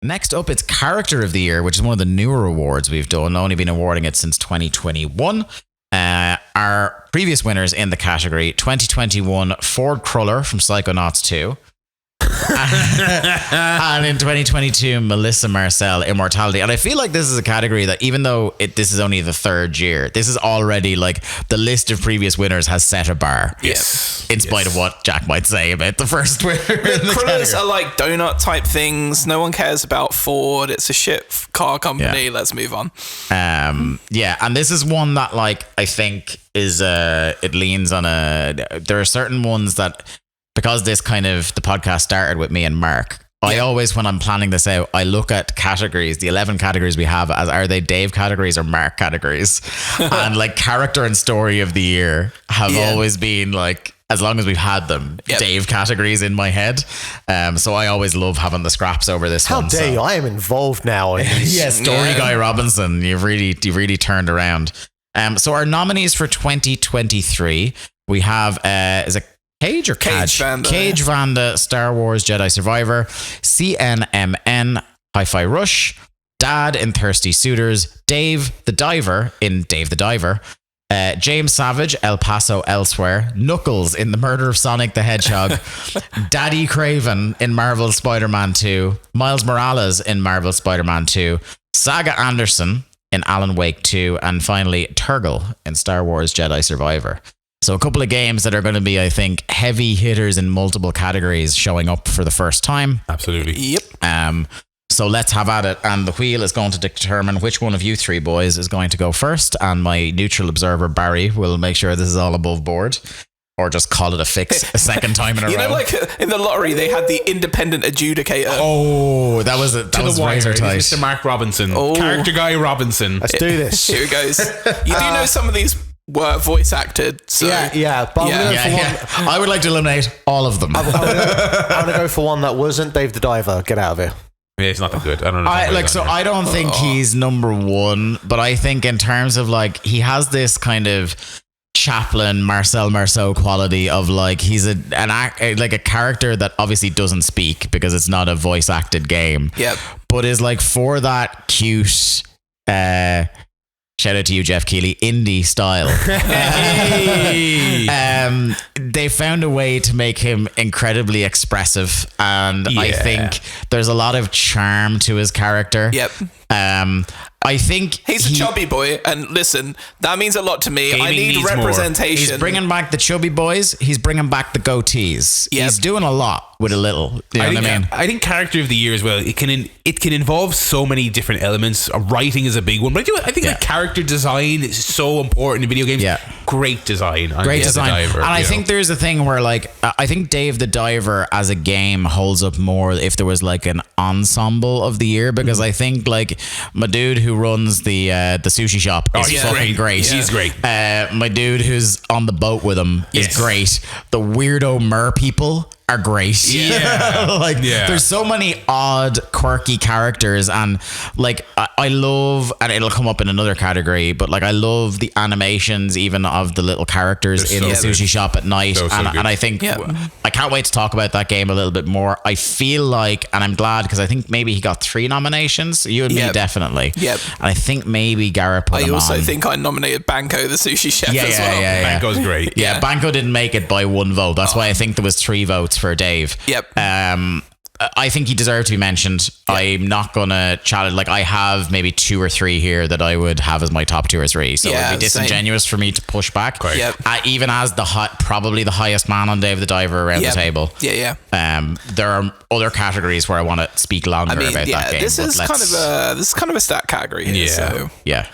Next up, it's Character of the Year, which is one of the newer awards we've done. Only been awarding it since 2021. Our previous winners in the category: 2021 Ford Cruller from Psychonauts 2. And in 2022, Melissa Marcel, Immortality. And I feel like this is a category that, even though this is only the third year, this is already like the list of previous winners has set a bar. Yes. In spite of what Jack might say about the first winner. Crullers are like donut type things. No one cares about Ford. It's a shit car company. Let's move on. And this is one that, like, I think is it leans on there are certain ones that, because this kind of, the podcast started with me and Mark, I always, when I'm planning this out, I look at categories, the 11 categories we have, as are they Dave categories or Mark categories? And like Character and Story of the Year have always been, like, as long as we've had them, Dave categories in my head. So I always love having the scraps over this one. How dare you? I am involved now. Story Guy Robinson, you've really turned around. So our nominees for 2023, we have, is it Caij or Caij? Caij, Vanda, Star Wars Jedi Survivor, CNMN, Hi-Fi Rush, Dad in Thirsty Suitors, Dave the Diver in Dave the Diver, James Savage, El Paso Elsewhere, Knuckles in The Murder of Sonic the Hedgehog, Daddy Kraven in Marvel's Spider-Man 2, Miles Morales in Marvel's Spider-Man 2, Saga Anderson in Alan Wake 2, and finally Turgle in Star Wars Jedi Survivor. So a couple of games that are going to be, I think, heavy hitters in multiple categories showing up for the first time. Absolutely. Yep. So let's have at it. And the wheel is going to determine which one of you three boys is going to go first. And my neutral observer, Barry, will make sure this is all above board. Or just call it a fix a second time in a row. You know, like in the lottery, they had the independent adjudicator. Oh, that was razor tight. Mr. Mark Robinson. Character Guy Robinson. Let's do this. Here it goes. You do know some of these were voice acted. So. Yeah. But I would like to eliminate all of them. I'm going to go for one that wasn't Dave the Diver. Get out of here. Yeah, it's not that good. I don't know. I don't think he's number one, but I think in terms of, like, he has this kind of Chaplin, Marcel Marceau quality of, like, he's a character that obviously doesn't speak because it's not a voice acted game. Yep. But is like, for that cute, shout out to you, Jeff Keighley, indie style. They found a way to make him incredibly expressive, and I think there's a lot of charm to his character. Yep. I think he's a chubby boy, and listen, that means a lot to me. I need representation. He's bringing back the chubby boys. He's bringing back the goatees. Yep. He's doing a lot with a little. You know what I mean? I think Character of the Year as well. It can involve so many different elements. Writing is a big one, but I think like character design is so important in video games. Yeah. Great design. Great design. Diver, and I think there's a thing where, like, I think Dave the Diver as a game holds up more if there was like an ensemble of the year, because I think, like, my dude who runs the sushi shop is fucking great. He's great. My dude who's on the boat with him is great. The weirdo mer people are great. There's so many odd, quirky characters, and like I love, and it'll come up in another category, but like I love the animations even of the little characters in the sushi shop at night, and I think I can't wait to talk about that game a little bit more. I feel like, and I'm glad, because I think maybe he got 3 nominations. You and me definitely. Yep. And I think maybe Garrett put him on. I also think I nominated Banco the sushi chef as well. Banco's great. Yeah, Banco didn't make it by 1 vote. That's why I think there was 3 votes for Dave. Yep. I think he deserved to be mentioned. Yep. I'm not gonna challenge. Like, I have maybe 2 or 3 here that I would have as my top 2 or 3. So it'd be disingenuous for me to push back. Yep. Even as probably the highest man on Dave the Diver around the table. Yeah. There are other categories where I want to speak longer about that game. This is kind of a stat category here. So. Yeah.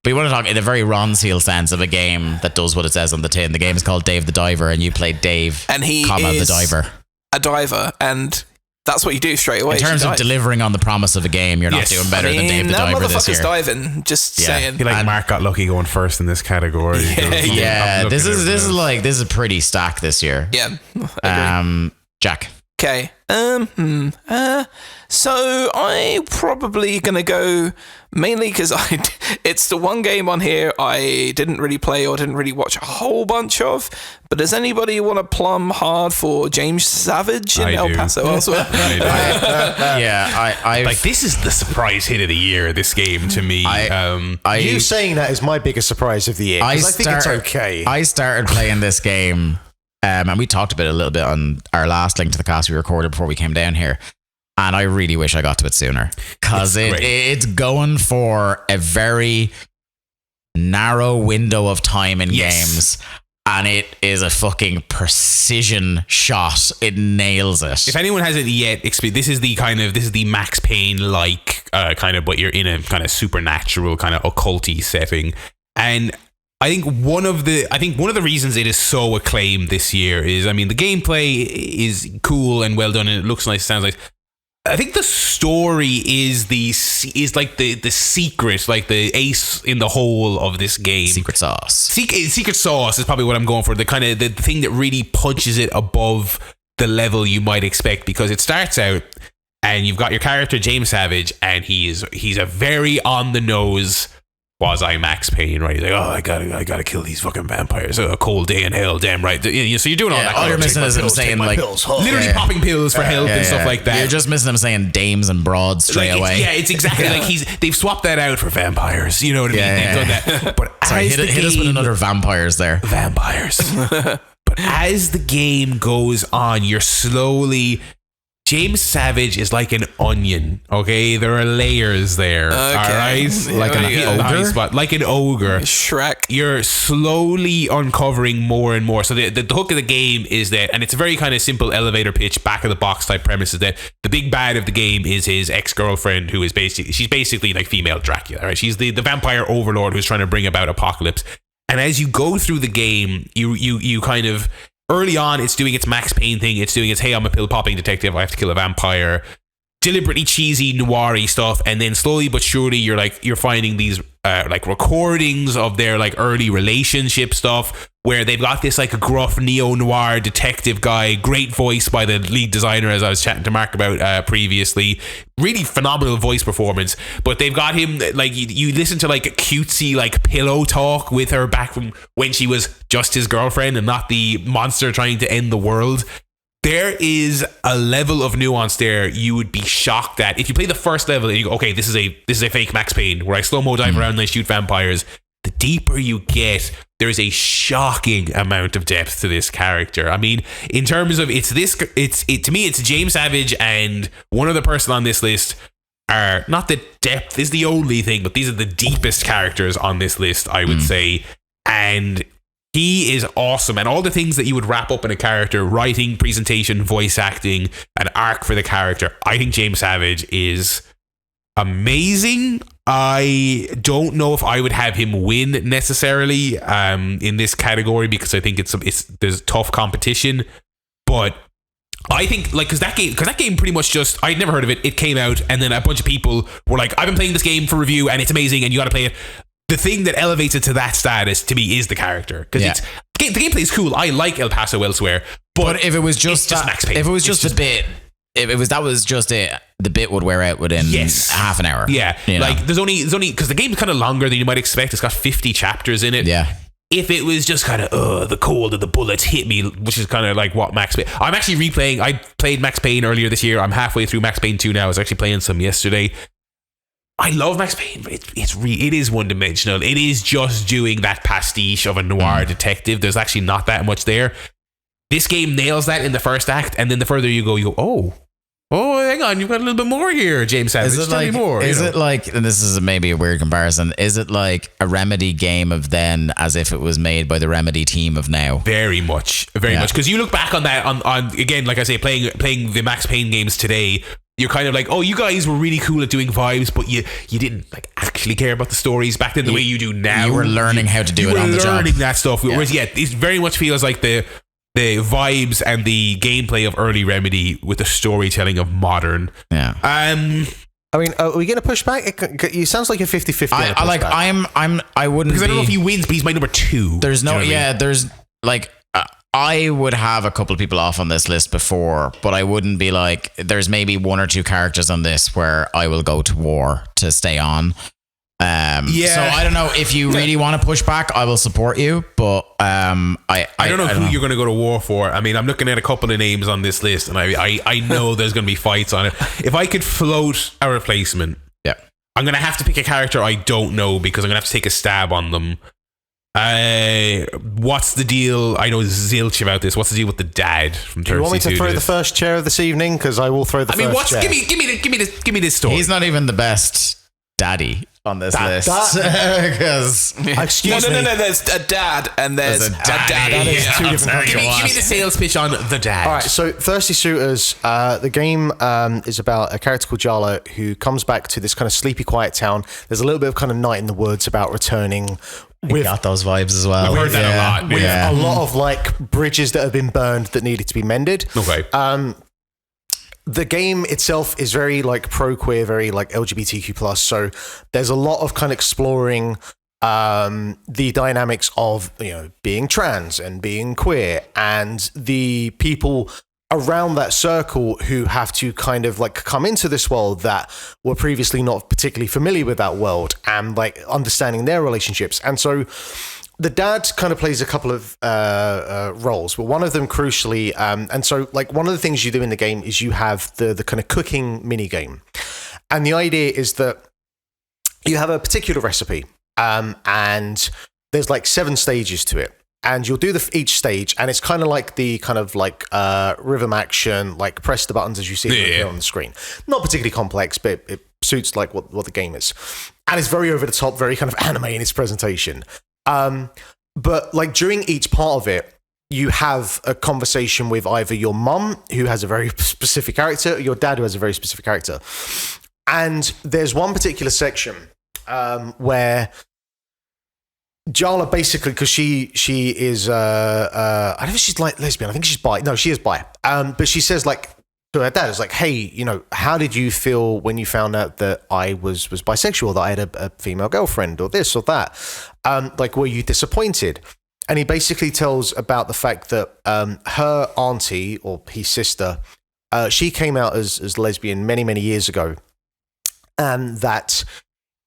But you want to talk in a very Ron Seal sense of a game that does what it says on the tin. The game is called Dave the Diver, and you play Dave, and he is the diver. A diver, and that's what you do straight away. In terms of delivering on the promise of a game, you're not doing better than Dave the Diver this year. Diving, just saying. I feel like Mark got lucky going first in this category. This is pretty stacked this year. Yeah. Jack. Okay. So I'm probably gonna go mainly because it's the one game on here I didn't really play or didn't really watch a whole bunch of. But does anybody want to plumb hard for James Savage in El Paso elsewhere? I like this is the surprise hit of the year. This game to me. You saying that is my biggest surprise of the year. I think it's okay. I started playing this game. And we talked about it a little bit on our last Link to the Cast we recorded before we came down here. And I really wish I got to it sooner. Because it's going for a very narrow window of time in games. And it is a fucking precision shot. It nails it. If anyone hasn't yet experienced, this is the Max Payne like kind of, but you're in a kind of supernatural kind of occulty setting. And I think one of the reasons it is so acclaimed this year is, I mean, the gameplay is cool and well done and it looks nice, sounds nice. I think the story is like the secret, like the ace in the hole of this game. Secret sauce. Secret sauce is probably what I'm going for. The kind of the thing that really punches it above the level you might expect, because it starts out and you've got your character James Savage and he's a very on the nose quasi Max Payne, right? He's like, oh, I gotta kill these fucking vampires. A cold day in hell, damn right. So you're doing all that. All you're missing is him saying like literally popping pills for health and stuff like that. You're just missing him saying dames and broads straight away. It's exactly like they've swapped that out for vampires. You know what I mean? They've done that. But sorry, hit us with another vampires there. Vampires. But as the game goes on, you're slowly. James Savage is like an onion, okay? There are layers there, all right? Like an ogre? Like an ogre. Shrek. You're slowly uncovering more and more. So the hook of the game is that, and it's a very kind of simple elevator pitch, back of the box type premise, is that the big bad of the game is his ex-girlfriend, who is she's basically like female Dracula, right? She's the vampire overlord who's trying to bring about apocalypse. And as you go through the game, you kind of... Early on, it's doing its Max Payne thing. It's doing its, hey, I'm a pill-popping detective. I have to kill a vampire. Deliberately cheesy, noir-y stuff. And then slowly but surely, you're finding these like recordings of their like early relationship stuff, where they've got this like gruff neo-noir detective guy. Great voice by the lead designer, as I was chatting to Mark about previously. Really phenomenal voice performance. But they've got him, like, you listen to like cutesy like pillow talk with her back from when she was just his girlfriend and not the monster trying to end the world. There is a level of nuance there you would be shocked at. If you play the first level and you go, okay, this is a fake Max Payne where I slow-mo dive around and I shoot vampires. The deeper you get, there's a shocking amount of depth to this character. I mean, in terms of to me, it's James Savage and one other person on this list are not the depth is the only thing, but these are the deepest characters on this list, I would say. And he is awesome, and all the things that you would wrap up in a character, writing, presentation, voice acting, an arc for the character. I think James Savage is amazing. I don't know if I would have him win necessarily in this category, because I think there's tough competition. But I think, like, because that game pretty much just, I'd never heard of it. It came out, and then a bunch of people were like, I've been playing this game for review, and it's amazing, and you got to play it. The thing that elevates it to that status to me is the character, because the gameplay is cool. I like El Paso elsewhere, but if it was just Max Payne, if it was just a bit, that was just it, the bit would wear out within half an hour. Yeah, like there's only because the game's kind of longer than you might expect. It's got 50 chapters in it. Yeah. If it was just kind of the cold of the bullets hit me, which is kind of like what Max Payne. I'm actually replaying. I played Max Payne earlier this year. I'm halfway through Max Payne 2 now. I was actually playing some yesterday. I love Max Payne, but it is one-dimensional. It is just doing that pastiche of a noir detective. There's actually not that much there. This game nails that in the first act, and then the further you go, oh, hang on, you've got a little bit more here, James Savage. Tell me more. Is it like, and this is maybe a weird comparison, is it like a Remedy game of then as if it was made by the Remedy team of now? Very much. Because you look back on that, on again, like I say, playing the Max Payne games today, you're kind of like, oh, you guys were really cool at doing vibes, but you didn't like actually care about the stories back then the way you do now. You were learning how to do it on the job. You were learning that stuff. Whereas, it very much feels like the vibes and the gameplay of early Remedy with the storytelling of modern. Yeah. I mean, are we going to push back? It sounds like a 50-50. I wouldn't, because I don't know if he wins, but he's my number 2. There's no, there's like, I would have a couple of people off on this list before, but I wouldn't be like, there's maybe one or two characters on this where I will go to war to stay on. So I don't know if you really want to push back, I will support you, but I don't know who you're going to go to war for. I mean, I'm looking at a couple of names on this list, and I know there's going to be fights on it. If I could float a replacement, I'm going to have to pick a character I don't know because I'm going to have to take a stab on them. What's the deal? I know zilch about this. What's the deal with the dad from 32? Do you want me to throw the first chair of this evening? Because I will throw the first chair. Give me this story. He's not even the best daddy on this list. Excuse me. No. There's a dad and there's a daddy. That is two different give me the sales pitch on the dad. All right, so Thirsty Suitors, the game is about a character called Jala who comes back to this kind of sleepy, quiet town. There's a little bit of kind of night in the woods about returning. We got those vibes as well. We've heard that a lot. With a lot of like bridges that have been burned that needed to be mended. Okay. The game itself is very like pro-queer, very like LGBTQ+. So there's a lot of kind of exploring the dynamics of, you know, being trans and being queer and the people around that circle who have to kind of like come into this world that were previously not particularly familiar with that world and like understanding their relationships. And so the dad kind of plays a couple of roles, but one of them crucially, and so like one of the things you do in the game is you have the kind of cooking mini game. And the idea is that you have a particular recipe and there's like 7 stages to it. And you'll do each stage, and it's kind of like the kind of like rhythm action, like press the buttons as you see it here on the screen. Not particularly complex, but it suits like what the game is. And it's very over the top, very kind of anime in its presentation. But like during each part of it, you have a conversation with either your mum, who has a very specific character, or your dad, who has a very specific character. And there's one particular section where Jala basically, because she is I don't know if she's like lesbian, I think she's bi. No, she is bi. But she says like to her dad, it's like, hey, you know, how did you feel when you found out that I was bisexual, that I had a female girlfriend or this or that? Like, were you disappointed? And he basically tells about the fact that her auntie or his sister, she came out as lesbian many, many years ago, and that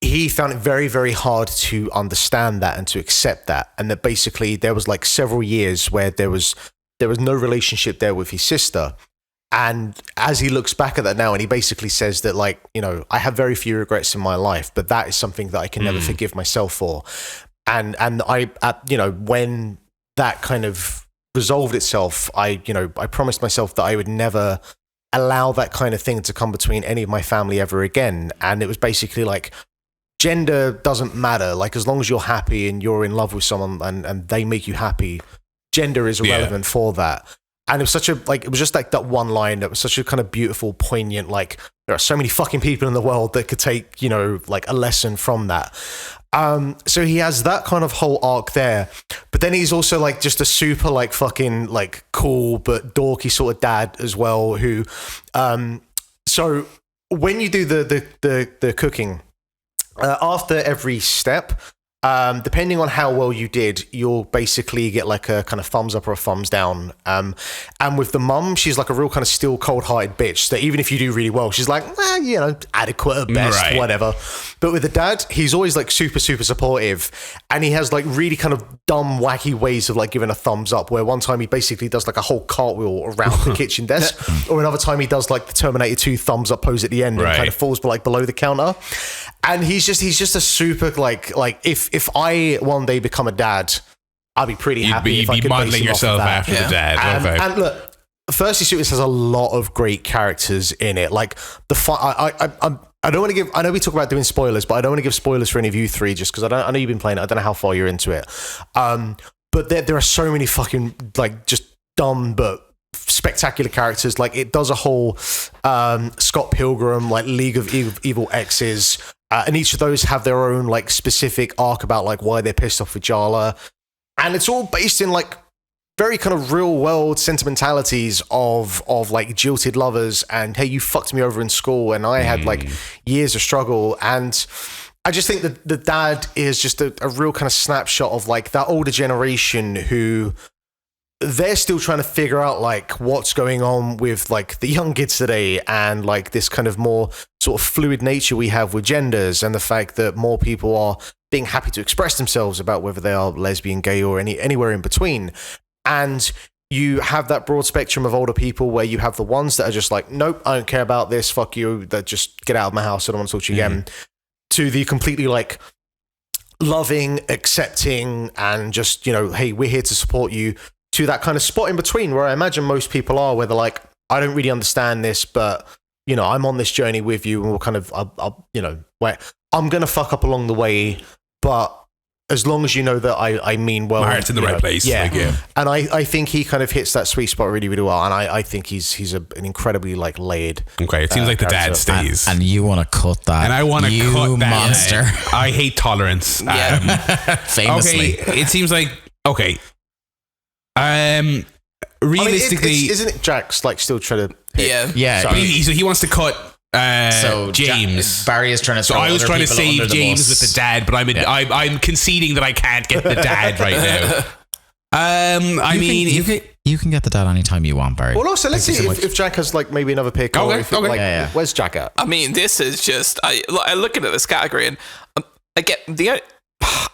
he found it very, very hard to understand that and to accept that. And that basically there was like several years where there was no relationship there with his sister. And as he looks back at that now, and he basically says that, like, you know, I have very few regrets in my life, but that is something that I can never forgive myself for. And I, you know, when that kind of resolved itself, I promised myself that I would never allow that kind of thing to come between any of my family ever again. And it was basically like, gender doesn't matter. Like, as long as you're happy and you're in love with someone and they make you happy, gender is irrelevant for that. And it was such a, like, it was just like that one line that was such a kind of beautiful, poignant, like, there are so many fucking people in the world that could take, you know, like a lesson from that. So he has that kind of whole arc there, but then he's also like just a super like fucking like cool but dorky sort of dad as well, who, so when you do the cooking, after every step, depending on how well you did, you'll basically get like a kind of thumbs up or a thumbs down. And with the mum, she's like a real kind of still cold-hearted bitch that even if you do really well, she's like, you know, adequate at best, whatever. But with the dad, he's always like super, super supportive. And he has like really kind of dumb, wacky ways of like giving a thumbs up, where one time he basically does like a whole cartwheel around the kitchen desk, or another time he does like the Terminator 2 thumbs up pose at the end and kind of falls like below the counter. And he's just a super like if I one day become a dad, I'd be pretty happy if I could modeling yourself after the dad. And look, Thirsty Suitors has a lot of great characters in it. Like I don't want to give. I know we talk about doing spoilers, but I don't want to give spoilers for any of you three, just because I know you've been playing it. I don't know how far you're into it. But there are so many fucking like just dumb but spectacular characters. Like, it does a whole Scott Pilgrim like League of Evil Exes. And each of those have their own like specific arc about like why they're pissed off with Jala, and it's all based in like very kind of real world sentimentalities of like jilted lovers and, hey, you fucked me over in school and I had like years of struggle. And I just think that the dad is just a real kind of snapshot of like that older generation who they're still trying to figure out like what's going on with like the young kids today, and like this kind of more sort of fluid nature we have with genders, and the fact that more people are being happy to express themselves about whether they are lesbian, gay, or anywhere in between. And you have that broad spectrum of older people where you have the ones that are just like, nope, I don't care about this, fuck you, that just get out of my house, I don't want to talk to you again, to the completely like loving, accepting, and just, you know, hey, we're here to support you, to that kind of spot in between where I imagine most people are, where they're like, I don't really understand this, but, you know, I'm on this journey with you, and we'll kind of, I'll you know, where I'm going to fuck up along the way, but as long as you know that I mean well. My heart's in the right place. Yeah. Like, yeah. And I think he kind of hits that sweet spot really, really well. And I think he's an incredibly like layered. Okay, it seems like the dad character. stays. And you want to cut that. And I want to cut that. monster. I hate tolerance. Famously. Okay, it seems like, okay. Realistically. I mean, isn't it Jack's like still trying to hit? Yeah. So he wants to cut So James. Barry is trying to. So I was trying to save James with the dad, but I'm conceding that I can't get the dad right now. You can get the dad anytime you want, Barry. Well, also let's see if Jack has like maybe another pick. Okay, or if okay. Where's Jack at? I mean, this is just I looking at this category, and I get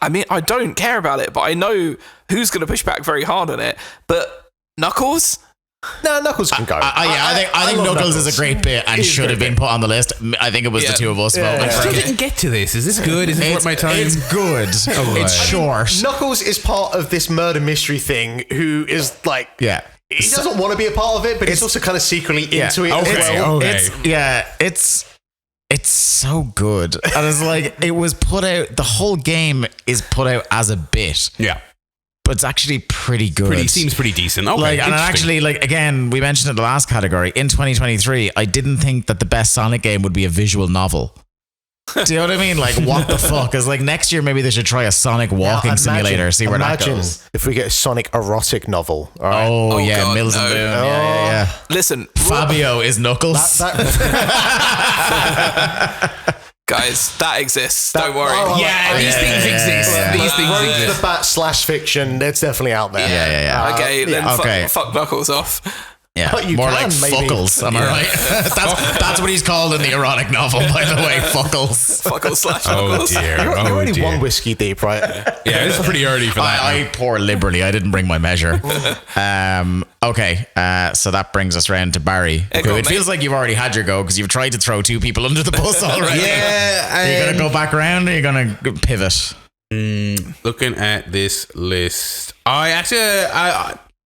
I don't care about it, but I know who's going to push back very hard on it. But Knuckles. No, Knuckles can go. I think Knuckles is a great bit and should have been put on the list. I think it was the two of us voting I for still it. didn't get to this. Is this good? Is this worth my time? It's good. It's short. Knuckles is part of this murder mystery thing. Who is like, he doesn't want to be a part of it, but he's also kind of secretly into it. It's so good, and it's like it was put out. The whole game is put out as a bit. Yeah. But it's actually pretty good. Seems pretty decent. Okay, like, and actually, like, again, we mentioned it in the last category. In 2023, I didn't think that the best Sonic game would be a visual novel. Do you know what I mean? Like, what the fuck? Is like next year, maybe they should try a Sonic walking simulator, see where that goes. If we get a Sonic erotic novel. All right? Oh, yeah, God, Mills and Boone. Yeah. Listen, Fabio is Knuckles. Guys, that exists. Don't worry. These things exist. These things exist. The bat / fiction, it's definitely out there. Yeah. Okay, then fuck Knuckles off. Yeah, more like Fuckles. Am I right? That's what he's called in the erotic novel, by the way. Fuckles. Fuckles / Knuckles. Oh dear. You're only one whiskey deep, right? Yeah, it's pretty early for that. I pour liberally. I didn't bring my measure. Okay, so that brings us round to Barry. It feels like you've already had your go because you've tried to throw two people under the bus already. Yeah. Are you going to go back around or are you going to pivot? Looking at this list,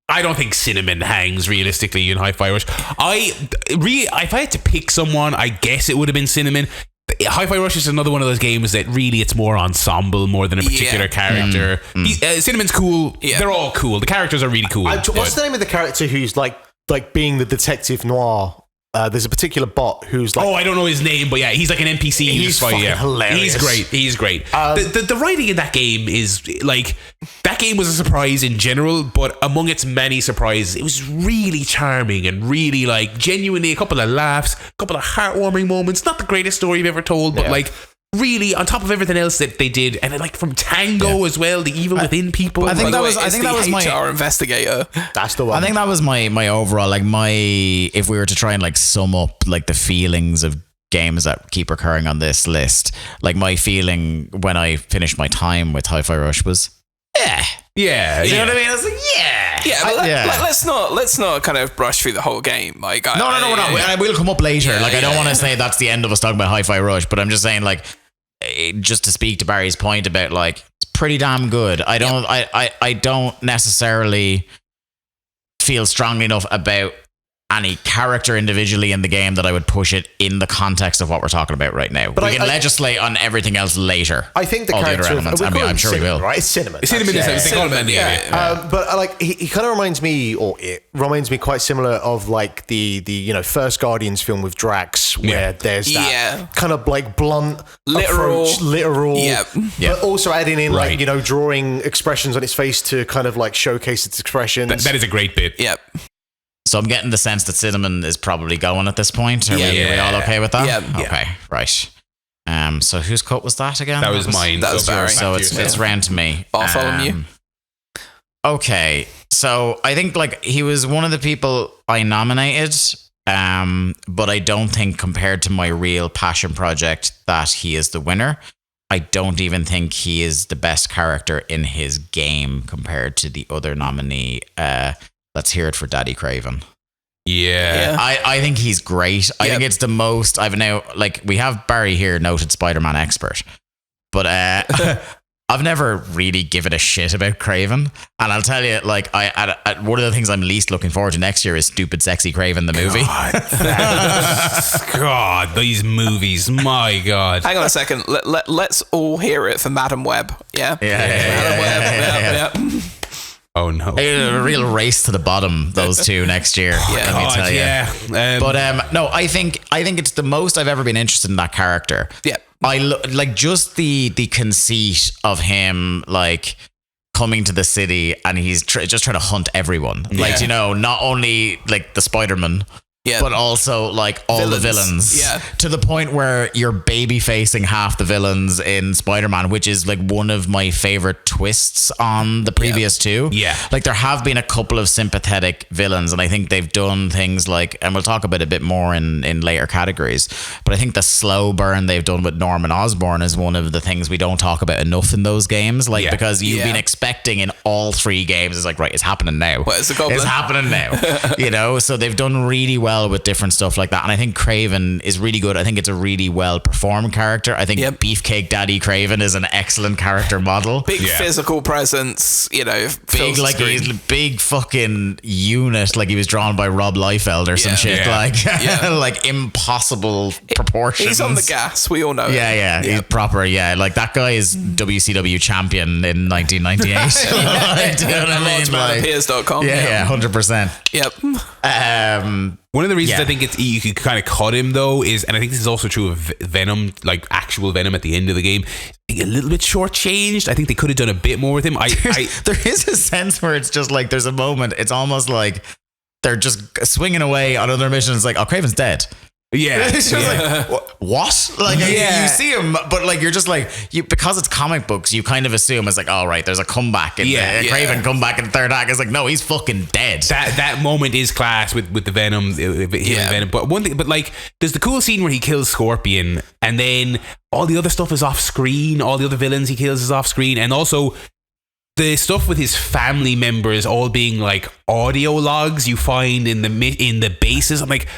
I don't think CNMN hangs realistically in Hi-Fi Rush. If I had to pick someone, I guess it would have been CNMN. Hi-Fi Rush is another one of those games that really it's more ensemble more than a particular character. CNMN's cool. Yeah. They're all cool. The characters are really cool. What's the name of the character who's like being the detective noir? There's a particular bot who's like... I don't know his name, but yeah, he's like an NPC. He's fucking hilarious. He's great. The writing in that game is like... That game was a surprise in general, but among its many surprises, it was really charming and really like genuinely a couple of laughs, a couple of heartwarming moments. Not the greatest story you've ever told, but like... Really, on top of everything else that they did, and then like from Tango as well, the evil within people. I think that was my HR investigator. That's the one. I think that was my overall if we were to try and like sum up like the feelings of games that keep recurring on this list, like my feeling when I finished my time with Hi-Fi Rush was yeah. You know what I mean? I was like, let's not kind of brush through the whole game. Like, no, we're not. We'll come up later. I don't want to say that's the end of us talking about Hi-Fi Rush, but I'm just saying, like, just to speak to Barry's point about like it's pretty damn good. I don't necessarily feel strongly enough about any character individually in the game that I would push it in the context of what we're talking about right now. But we can legislate on everything else later. I think the all character the other elements. I'm sure we will. Right? It's CNMN. CNMN. But like he kind of reminds me, or it reminds me quite similar of like the first Guardians film with Drax, where there's that kind of like blunt, literal, but also adding in like drawing expressions on his face to kind of like showcase its expressions. That is a great bit. Yep. So I'm getting the sense that Cinnamon is probably going at this point. Are we all okay with that? Yeah. Okay, right. So whose cut was that again? That was mine. That was Barry. So it's round to me. Bartholomew. Okay, so I think like he was one of the people I nominated, but I don't think compared to my real passion project that he is the winner. I don't even think he is the best character in his game compared to the other nominee. Let's hear it for Daddy Kraven. Yeah. I think he's great. I think it's the most I've now, like, we have Barry here, noted Spider-Man expert, but I've never really given a shit about Kraven, and I'll tell you, like, one of the things I'm least looking forward to next year is Stupid Sexy Kraven the movie. God, these movies, my God. Hang on a second. Let's all hear it for Madam Web. Yeah. Madam Web. Yeah. Oh no! A real race to the bottom, those two next year. Let me tell you. Yeah. But no, I think it's the most I've ever been interested in that character. Yeah. I like just the conceit of him, like, coming to the city and he's just trying to hunt everyone. Like, you know, not only like the Spider-Man, but also like all the villains. Yeah. To the point where you're baby facing half the villains in Spider-Man, which is like one of my favorite twists on the previous two. Yeah. Like there have been a couple of sympathetic villains, and I think they've done things like, and we'll talk about it a bit more in later categories, but I think the slow burn they've done with Norman Osborn is one of the things we don't talk about enough in those games. Like, because you've been expecting in all three games, it's like, right, it's happening now. Well, it's happening now. You know, so they've done really well with different stuff like that, and I think Kraven is really good. I think it's a really well performed character. I think Beefcake Daddy Kraven is an excellent character model. Big physical presence, you know, big, like he's a big fucking unit, like he was drawn by Rob Liefeld or some shit. Like like impossible proportions. He's on the gas, we all know. He's proper. Like that guy is WCW champion in 1998. Like, do you know what I mean? Like, Piers.com. 100%. Yep. One of the reasons I think you could kind of cut him, though, is, and I think this is also true of Venom, like actual Venom at the end of the game, a little bit shortchanged. I think they could have done a bit more with him. There is a sense where it's just like there's a moment, it's almost like they're just swinging away on other missions. It's like, oh, Kraven's dead. Yeah. It's just like, what? Like, you see him, but like, you're just like, because it's comic books, you kind of assume it's like, all right, there's a comeback. And Kraven comeback in the third act. It's like, no, he's fucking dead. That moment is class with the Venom, Venom. But one thing, but like, there's the cool scene where he kills Scorpion, and then all the other stuff is off screen. All the other villains he kills is off screen. And also, the stuff with his family members all being like audio logs you find in the bases. I'm like,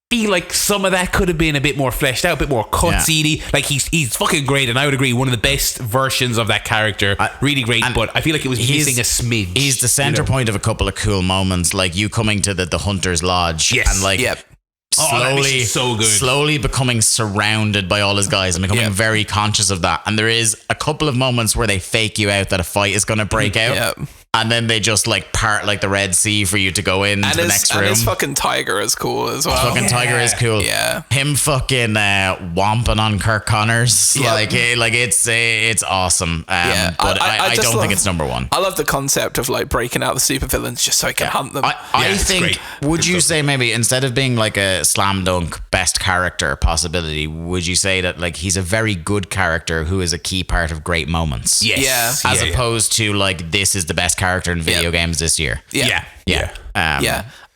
feel like some of that could have been a bit more fleshed out, a bit more cutscene-y. Like he's fucking great, and I would agree, one of the best versions of that character. Really great, but I feel like it was missing a smidge. He's the center point of a couple of cool moments, like you coming to the Hunter's Lodge, and like slowly becoming surrounded by all his guys and becoming very conscious of that. And there is a couple of moments where they fake you out that a fight is going to break out. And then they just like part like the Red Sea for you to go into the next room. And his fucking tiger is cool as well. Fucking tiger is cool. Yeah. Him fucking whomping on Kirk Connors. Like it's awesome. But I don't think it's number one. I love the concept of like breaking out the supervillains just so I can hunt them. I think, would you say maybe instead of being like a slam dunk best character possibility, would you say that like he's a very good character who is a key part of great moments? Yes. As opposed to like, this is the best character in video games this year.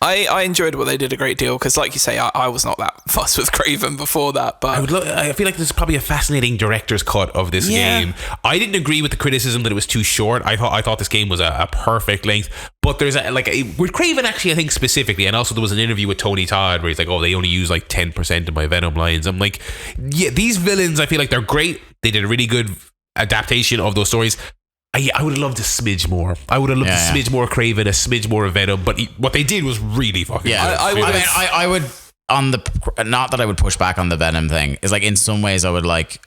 I enjoyed what they did a great deal, because like you say, I was not that fussed with Kraven before that, but I feel like there's probably a fascinating director's cut of this game. I didn't agree with the criticism that it was too short. I thought this game was a perfect length, but there's with Kraven actually, I think specifically, and also there was an interview with Tony Todd where he's like, oh, they only use like 10% of my Venom lines. I'm like, these villains, I feel like they're great. They did a really good adaptation of those stories. I would have loved a smidge more. I would have loved a smidge more Kraven, a smidge more of Venom, but what they did was really fucking good. I would, on the, not that I would push back on the Venom thing, is like in some ways I would like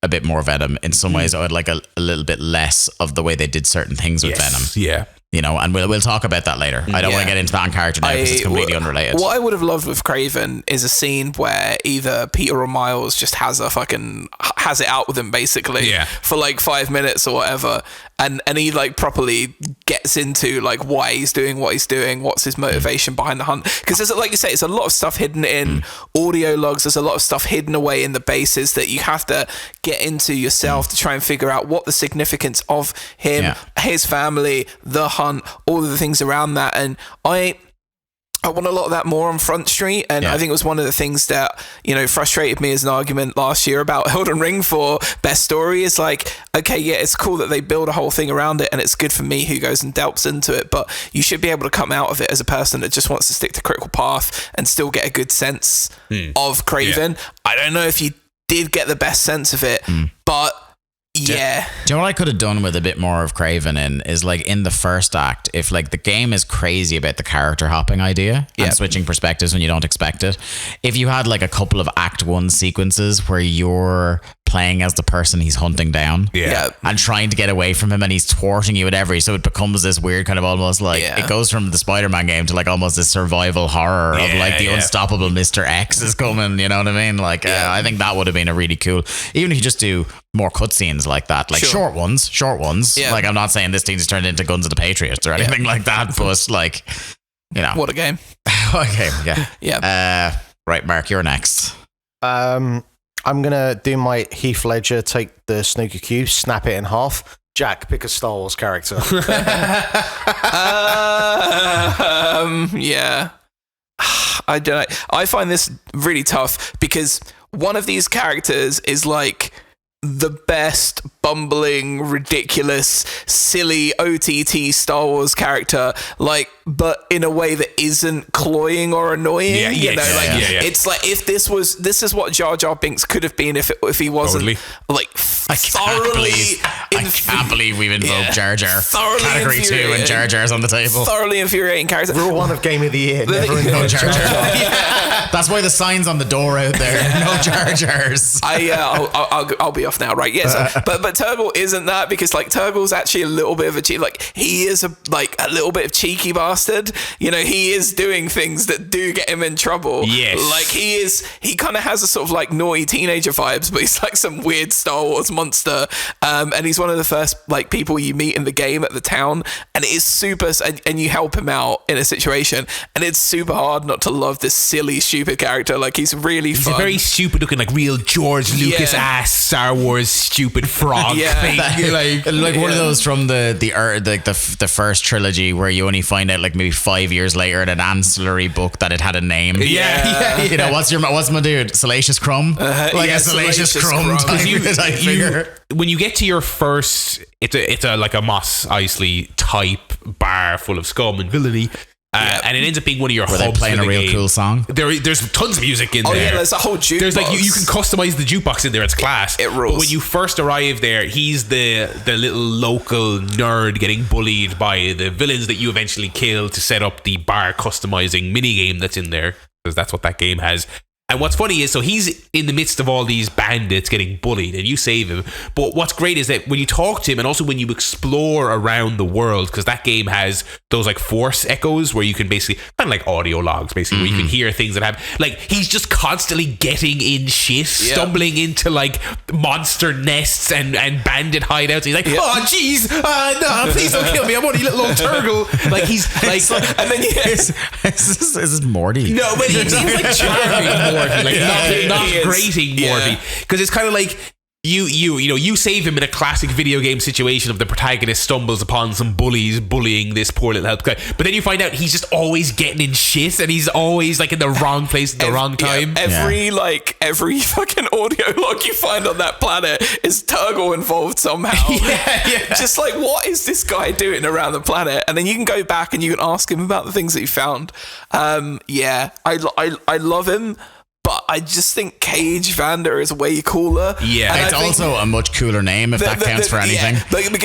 a bit more Venom. In some ways I would like a little bit less of the way they did certain things with Venom. Yeah. You know, and we'll talk about that later. I don't want to get into that on character now because it's completely unrelated. What I would have loved with Kraven is a scene where either Peter or Miles just has a fucking has it out with him basically for like 5 minutes or whatever, and he like properly gets into like why he's doing what he's doing, what's his motivation behind the hunt, because there's, like you say, it's a lot of stuff hidden in audio logs, there's a lot of stuff hidden away in the bases that you have to get into yourself to try and figure out what the significance of him, his family, the hunt, all of the things around that. And I want a lot of that more on Front Street, and I think it was one of the things that, you know, frustrated me as an argument last year about Elden Ring for best story, is like, okay, yeah, it's cool that they build a whole thing around it, and it's good for me who goes and delves into it, but you should be able to come out of it as a person that just wants to stick to Critical Path and still get a good sense of Kraven. I don't know if you did get the best sense of it, but yeah. Do you know what I could have done with a bit more of Kraven in is like in the first act, if like the game is crazy about the character hopping idea and switching perspectives when you don't expect it, if you had like a couple of Act 1 sequences where you're playing as the person he's hunting down and trying to get away from him, and he's thwarting you at every, so it becomes this weird kind of almost like it goes from the Spider-Man game to like almost this survival horror of like the unstoppable Mr. X is coming, you know what I mean? Like I think that would have been a really cool, even if you just do more cutscenes like that, like short ones. Like, I'm not saying this thing's turned into Guns of the Patriots or anything like that, but like, you know, what a game. Okay, right, Mark, you're next. I'm gonna do my Heath Ledger, take the snooker cube, snap it in half. Jack, pick a Star Wars character. I don't know. I find this really tough because one of these characters is like the best bumbling, ridiculous, silly OTT Star Wars character, like, but in a way that isn't cloying or annoying. It's like if this is what Jar Jar Binks could have been if he wasn't like thoroughly. I can't believe we've invoked Jar Jar. Category 2 and Jar Jar's on the table. Thoroughly infuriating character. Rule 1 of Game of the Year: never invoke Jar Jar. That's why the sign's on the door out there. No Jar Jars. I'll be off now, right? Yes, but Turgle isn't that, because like Turgle's actually a little bit of a like he is a little bit of cheeky bastard. You know, he is doing things that do get him in trouble. Yes, like he kind of has a sort of like naughty teenager vibes, but he's like some weird Star Wars monster. And he's one of the first like people you meet in the game at the town, and it is super. And you help him out in a situation, and it's super hard not to love this silly, stupid character. Like he's really fun. He's a very stupid looking, like real George Lucas ass Star Wars stupid frog thing. Like one of those from the first trilogy where you only find out like maybe 5 years later in an ancillary book that it had a name. You know, what's my dude? Salacious Crumb? A Salacious Crumb type. When you get to your first, it's a like a Mos Eisley type bar full of scum and villainy. And it ends up being one of your hubs. They playing a real cool song. There's tons of music in there. Oh yeah, there's a whole jukebox. There's like you can customize the jukebox in there. It's class. It rules. But when you first arrive there, he's the little local nerd getting bullied by the villains that you eventually kill to set up the bar customizing minigame that's in there, because that's what that game has. And what's funny is, so he's in the midst of all these bandits getting bullied, and you save him. But what's great is that when you talk to him, and also when you explore around the world, because that game has those like force echoes where you can basically, kind of like audio logs, basically, where you can hear things that happen. Like he's just constantly getting in shit, stumbling into like monster nests and bandit hideouts. He's like, oh jeez, no, please don't kill me. I'm only little old Turgle. Like he's like, and then is this Morty? No, but he's like charming Morty, like not grating Morty, because it's kind of like you save him in a classic video game situation of the protagonist stumbles upon some bullies bullying this poor little help guy, but then you find out he's just always getting in shit, and he's always like in the wrong place at the wrong time. Every fucking audio log you find on that planet is Turgle involved somehow. Just like, what is this guy doing around the planet? And then you can go back and you can ask him about the things that he found. I love him. But I just think Caij Vanda is way cooler. Yeah, and it's also a much cooler name if that counts for anything.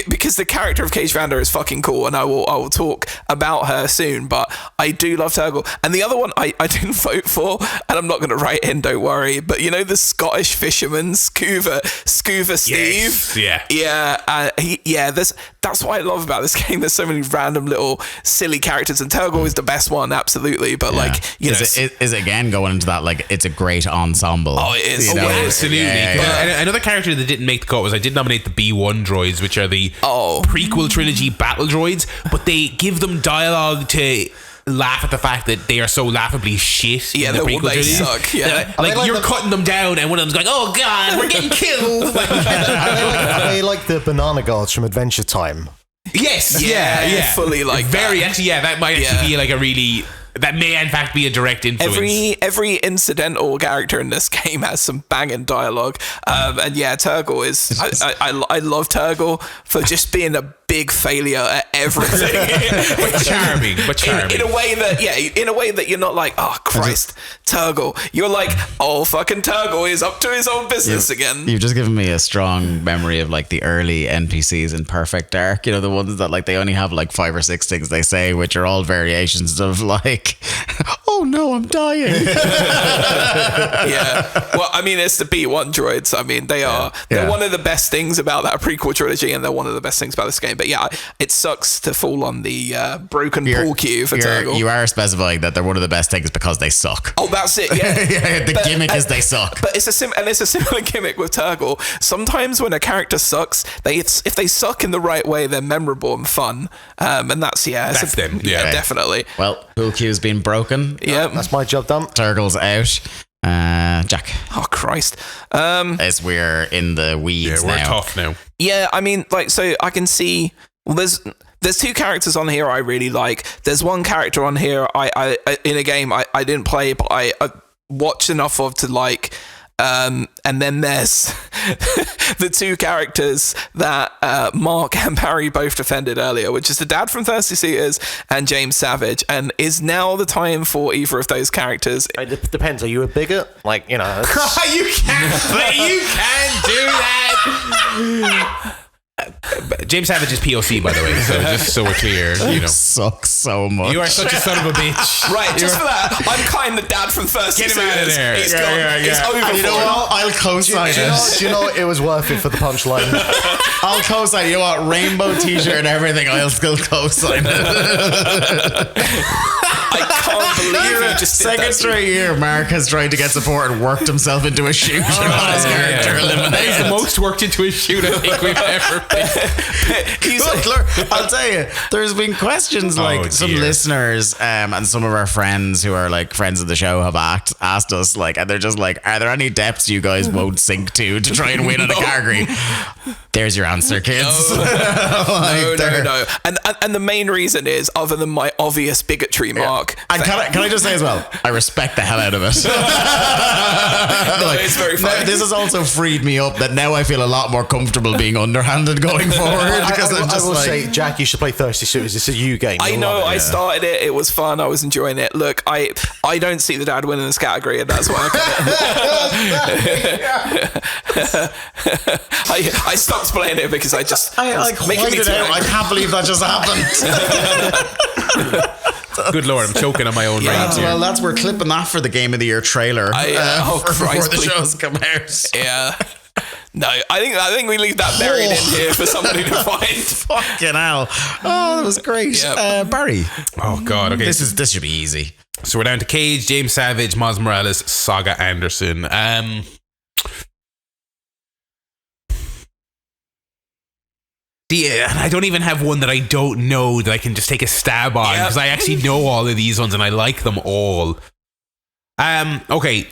Because the character of Caij Vanda is fucking cool, and I will talk about her soon. But I do love Turgle. And the other one I didn't vote for, and I'm not going to write in, don't worry. But you know the Scottish fisherman, Scuba Steve? Yes, that's what I love about this game. There's so many random little silly characters, and Turgle is the best one, absolutely. But like, you know, is it again going into that like it's a a great ensemble. Oh, it is. Absolutely. Yeah. And another character that didn't make the cut was I did nominate the B1 droids, which are the prequel trilogy battle droids, but they give them dialogue to laugh at the fact that they are so laughably shit. Yeah, in the prequel trilogy. suck. Yeah, like you're cutting them down, and one of them's going, "Oh God, we're getting killed." They like the banana guards from Adventure Time. Yes, fully like very. that. Actually, that might actually be like a really. That may in fact be a direct influence. Every incidental character in this game has some banging dialogue, and Turgle is. I love Turgle for just being a big failure at everything. but charming. In a way that you're not like, oh Christ, Turgle. You're like, oh fucking Turgle is up to his own business again. You've just given me a strong memory of like the early NPCs in Perfect Dark. You know, the ones that like they only have like 5 or 6 things they say, which are all variations of like, oh no, I'm dying. Yeah. Well, I mean, it's the B1 droids. I mean, they're one of the best things about that prequel trilogy, and they're one of the best things about this game. But yeah, it sucks to fall on the broken pool cue for Turgle. You are specifying that they're one of the best things because they suck. Oh, that's it. Yeah. The gimmick is they suck. But it's a similar gimmick with Turgle. Sometimes when a character sucks, if they suck in the right way, they're memorable and fun. And that's them. Yeah, definitely. Well, pool cue's been broken. Yeah, that's my job done. Turgle's out. Jack. Oh Christ. As we're in the weeds now. We're tough now. Yeah, I mean, like, so I can see. Well, there's 2 characters on here I really like. There's one character on here I in a game I didn't play, but I watched enough of to like. And then there's the 2 characters that Mark and Barry both defended earlier, which is the dad from Thirsty Suitors and James Savage. And is now the time for either of those characters? It depends. Are you a bigot? Like, you know. you can't do that. James Savage is POC, by the way, so just so we're clear, you know. Sucks so much. You are such a son of a bitch. Right, just for that, I'm kind of the dad from Thirsty Get him Suitors. out of there. He's over. You know what? I'll co-sign it. Do you know what? It was worth it for the punchline. I'll co-sign. You know what? Rainbow t-shirt and everything. I'll still co-sign it. I can't believe you just did second straight year Mark has tried to get support and worked himself into a shoot on his character eliminated. That is the most worked into a shoot I think we've ever been. Look, I'll tell you, there's been questions like some listeners and some of our friends who are like friends of the show have asked us like, and they're just like, are there any depths you guys won't sink to try and win on a category? There's your answer, kids. No. And the main reason is, other than my obvious bigotry, Mark. And can I just say as well, I respect the hell out of it. It's very funny. This has also freed me up that now I feel a lot more comfortable being underhanded going forward. Because I will say, Jack, you should play Thirsty Suitors. It's a you game. I know. I started it. It was fun. I was enjoying it. Look, I don't see the dad winning this category, and that's why I stopped playing it because I making me out. I can't believe that just happened. Good Lord, I'm choking on my own rage here. Well, we're clipping that for the Game of the Year trailer. Before the shows come out. Yeah. No, I think we leave that buried in here for somebody to find. Fucking hell. Oh, that was great. Yep. Barry. Oh God. Okay. This should be easy. So we're down to Caij, James Savage, Miles Morales, Saga Anderson. Yeah, I don't even have one that I don't know that I can just take a stab on because I actually know all of these ones and I like them all. Okay.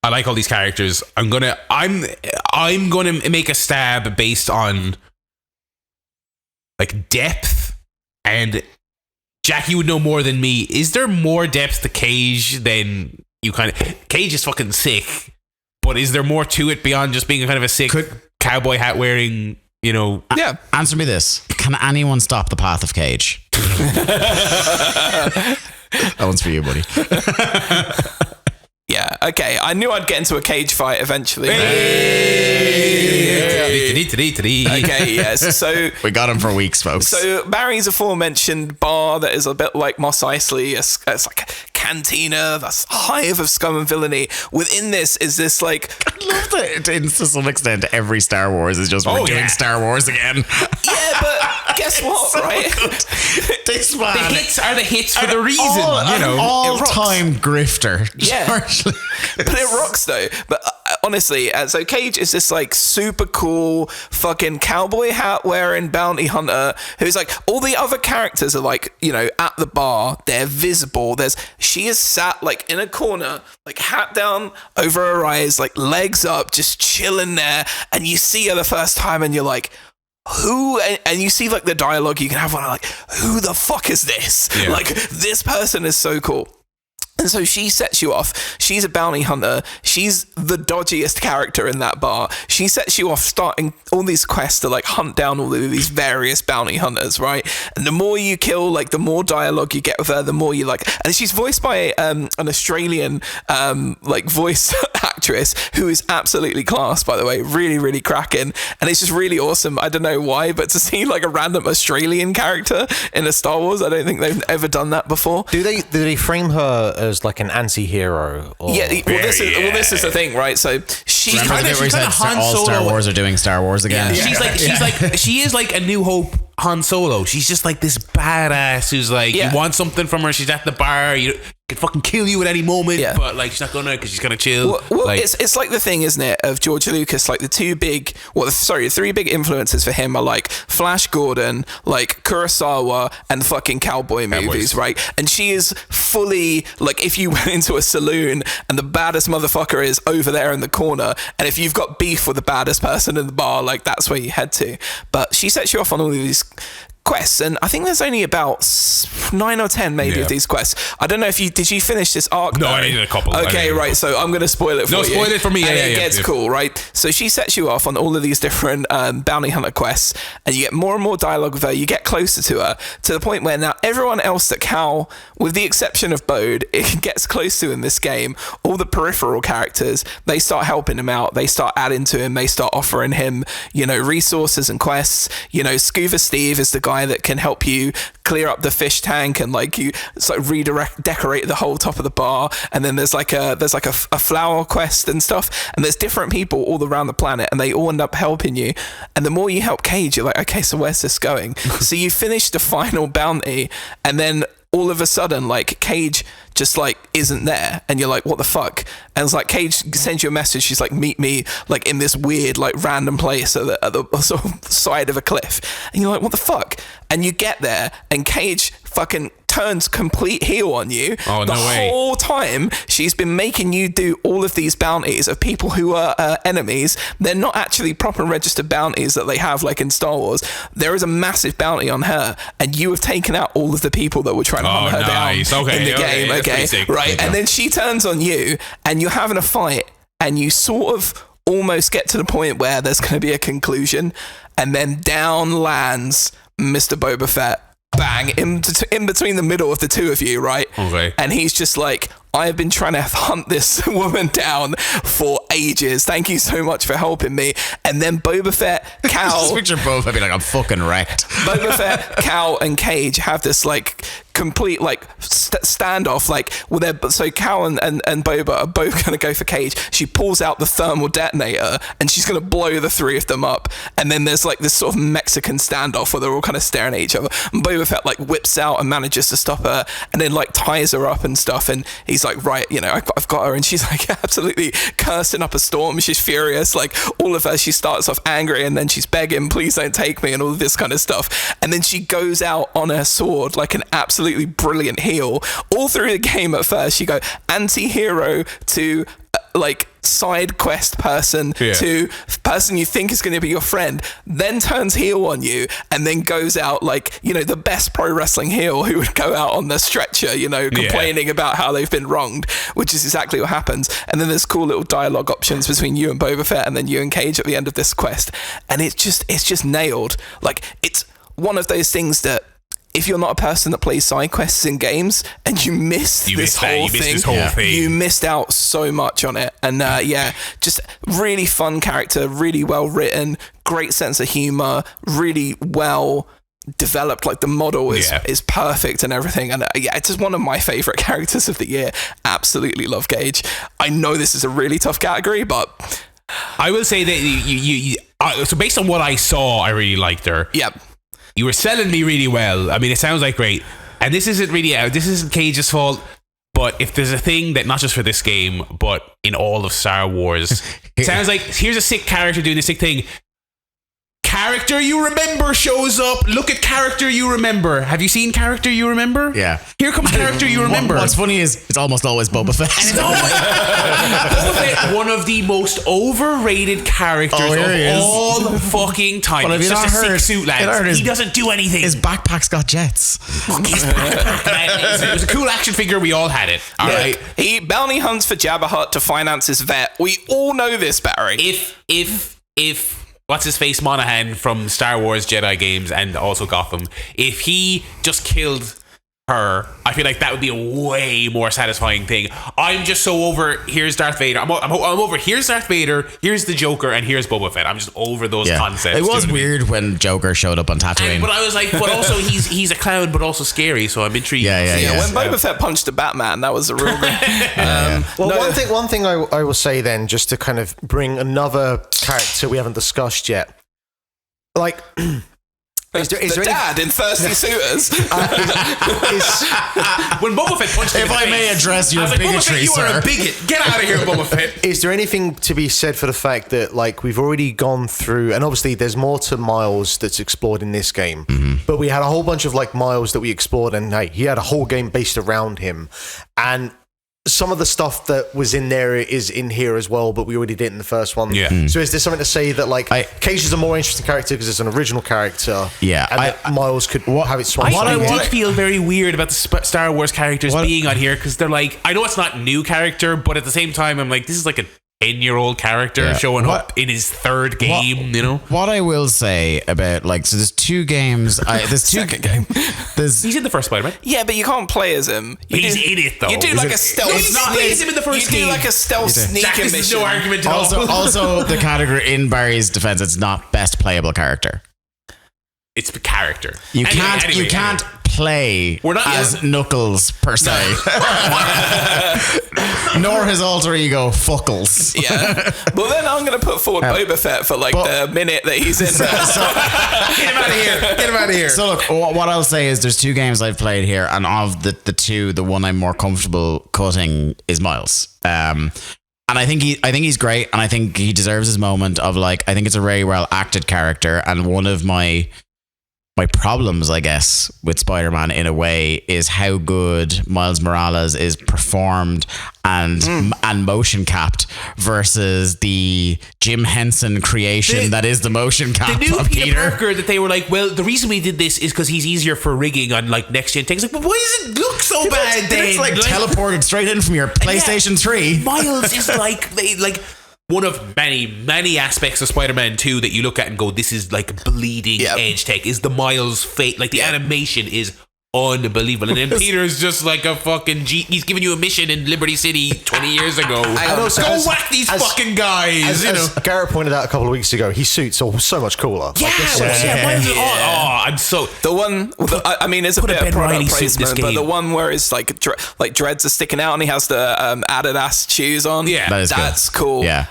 I like all these characters. I'm gonna make a stab based on like depth, and Jack, you would know more than me. Is there more depth to Caij than you kind of? Caij is fucking sick, but is there more to it beyond just being kind of a sick cowboy hat wearing? You know, Answer me this: can anyone stop the path of Caij? That one's for you, buddy. Yeah, okay. I knew I'd get into a Caij fight eventually. Okay, yes. So we got him for weeks, folks. So Barry's aforementioned bar that is a bit like Mos Eisley. It's like a cantina, that's a hive of scum and villainy. Within this is this like... I love that to some extent every Star Wars is just we're doing Star Wars again. Yeah, but guess what, right? This man, the hits are the hits for the reason, you know. All-time grifter. Yeah. But it rocks though. But honestly, so Caij is this like super cool fucking cowboy hat wearing bounty hunter who's like, all the other characters are like, you know, at the bar, they're visible. She is sat like in a corner, like hat down over her eyes, like legs up, just chilling there. And you see her the first time and you're like, who? And you see like the dialogue you can have on her, like, who the fuck is this? Yeah. Like, this person is so cool. And so she sets you off. She's a bounty hunter. She's the dodgiest character in that bar. She sets you off starting all these quests to like hunt down all of these various bounty hunters, right? And the more you kill, like the more dialogue you get with her, the more you like. And she's voiced by an Australian like voice actress who is absolutely class, by the way. Really, really cracking. And it's just really awesome. I don't know why, but to see like a random Australian character in a Star Wars, I don't think they've ever done that before. Do they frame her as like an anti-hero? Or? Yeah, this is the thing, right? So she's Remember kind the bit where he said all Star Wars are doing Star Wars again? Yeah. She is like a New Hope Han Solo. She's just like this badass who's like, you want something from her, she's at the bar, you could fucking kill you at any moment, but like she's not gonna, because she's gonna chill. Well, like, it's like the thing, isn't it, of George Lucas, like the three big influences for him are like Flash Gordon, like Kurosawa, and fucking cowboy movies, right? And she is fully like, if you went into a saloon and the baddest motherfucker is over there in the corner, and if you've got beef with the baddest person in the bar, like that's where you head to. But she sets you off on all of these quests, and I think there's only about 9 or 10 maybe of these quests. I don't know if did you finish this arc? No, I did a couple. Okay, right, so I'm going to spoil it for you. No, spoil it for me. And it gets cool, right? So she sets you off on all of these different bounty hunter quests, and you get more and more dialogue with her. You get closer to her, to the point where now everyone else that Cal, with the exception of Bode, it gets close to in this game, all the peripheral characters, they start helping him out. They start adding to him. They start offering him, you know, resources and quests. You know, Scuba Steve is the guy that can help you clear up the fish tank and like you sort of decorate the whole top of the bar. And then there's like a flower quest and stuff, and there's different people all around the planet, and they all end up helping you. And the more you help Caij, you're like, okay, so where's this going? So you finish the final bounty, and then all of a sudden, like, Caij just like isn't there, and you're like, what the fuck? And it's like, Caij sends you a message. She's like, meet me like in this weird like random place at the sort of side of a cliff, and you're like, what the fuck? And you get there, and Caij fucking turns complete heel on you. Oh, no way. The whole time she's been making you do all of these bounties of people who are enemies. They're not actually proper registered bounties that they have like in Star Wars. There is a massive bounty on her, and you have taken out all of the people that were trying to hunt her down in the game. Okay, right? And then she turns on you, and you're having a fight, and you sort of almost get to the point where there's going to be a conclusion, and then down lands Mr. Boba Fett. Bang, in between the middle of the two of you, right? Okay. And he's just like, I have been trying to hunt this woman down for ages. Thank you so much for helping me. And then Boba Fett, Cal... Just picture Boba Fett being like, I'm fucking wrecked. Boba Fett, Cal, and Caij have this like complete like standoff. Like, well, so Cal and Boba are both going to go for Caij. She pulls out the thermal detonator, and she's going to blow the three of them up. And then there's like this sort of Mexican standoff where they're all kind of staring at each other. And Boba Fett like whips out and manages to stop her, and then like ties her up and stuff. And he's like, right, you know, I've got her. And she's like absolutely cursing up a storm. She's furious. Like, all of her, she starts off angry, and then she's begging, please don't take me, and all of this kind of stuff. And then she goes out on her sword like an absolutely brilliant heel. All through the game at first, you go anti-hero to like side quest person to person you think is going to be your friend, then turns heel on you, and then goes out like, you know, the best pro wrestling heel who would go out on the stretcher, you know, complaining about how they've been wronged, which is exactly what happens. And then there's cool little dialogue options between you and Boba Fett, and then you and Caij at the end of this quest, and it's just nailed. Like, it's one of those things that if you're not a person that plays side quests in games and you missed this whole thing, you missed out so much on it. And just really fun character, really well written, great sense of humor, really well developed. Like, the model is perfect and everything. And it's just one of my favorite characters of the year. Absolutely love Caij. I know this is a really tough category, but I will say that you so based on what I saw, I really liked her. Yep. You were selling me really well. I mean, it sounds like great. And this isn't Caij's fault. But if there's a thing that, not just for this game, but in all of Star Wars, it sounds like here's a sick character doing a sick thing. Character you remember shows up. Look at character you remember. Have you seen character you remember? Yeah. Here comes character you remember. What's funny is it's almost always Boba Fett. And it's always Boba Fett, one of the most overrated characters of all fucking time. Well, He's just a sick suit, lads. He doesn't do anything. His backpack's got jets. Fuck his backpack, man. It was a cool action figure. We all had it. All right. He bounty hunts for Jabba Hutt to finance his vet. We all know this, Barry. If what's his face Monahan from Star Wars Jedi games and also Gotham, if he just killed her, I feel like that would be a way more satisfying thing. I'm just so over, here's Darth Vader. I'm over, here's Darth Vader, here's the Joker, and here's Boba Fett. I'm just over those concepts. It was weird when Joker showed up on Tatooine. But I was like, but also he's a clown, but also scary, so I'm intrigued. Yeah. When Boba Fett punched the Batman, that was a real good. One thing I will say then, just to kind of bring another character we haven't discussed yet, like. Is there dad in Thirsty Suitors? When Boba Fett punched him if I may address your bigotry, you are a bigot. Get out of here, Boba Fett. Is there anything to be said for the fact that, like, we've already gone through, and obviously there's more to Miles that's explored in this game, but we had a whole bunch of, like, Miles that we explored, and hey, he had a whole game based around him, and some of the stuff that was in there is in here as well, but we already did it in the first one. Yeah. So is there something to say that, like, Caij is a more interesting character because it's an original character? Yeah. And that Miles could have it swung. I did feel very weird about the Star Wars characters being on here because they're like, I know it's not new character, but at the same time, I'm like, this is like a 10-year-old character showing up in his third game, you know? What I will say about, like, so there's two games. There's two Second game. He's in the first Spider-Man. Yeah, but you can't play as him. He's in it, though. You do like a stealth. No, he's not. Plays him in the first game. You do like a stealth sneaking This is no mission. argument at all. Also, the category in Barry's defense, it's not best playable character. It's the character. You can't play as Knuckles per se. Nor his alter ego Fuckles. Yeah. Well, then I'm going to put forward Boba Fett for like the minute that he's in there. Get him out of here. Get him out of here. So look, what I'll say is there's two games I've played here, and of the two, the one I'm more comfortable cutting is Miles. And I think he's great, and I think he deserves his moment of, like, I think it's a very well acted character, and one of my problems, I guess, with Spider-Man in a way is how good Miles Morales is performed and motion capped versus the Jim Henson creation that is the motion cap the new of Peter Parker that they were like, well, the reason we did this is because he's easier for rigging on, like, next gen things. Like, but why does it look so bad? It's like teleported straight in from your PlayStation 3. Miles is like one of many aspects of Spider-Man 2 that you look at and go, this is like bleeding edge tech, is the Miles fate. Like, the animation is unbelievable. And then Peter's just like a fucking he's giving you a mission in Liberty City 20 years ago. Go whack these fucking guys. As Garrett pointed out a couple of weeks ago, his suits are so much cooler. I'm so the one. I mean, it's a bit of product placement, but the one where it's like dreads are sticking out and he has the Adidas shoes on. Yeah, that's cool. Yeah.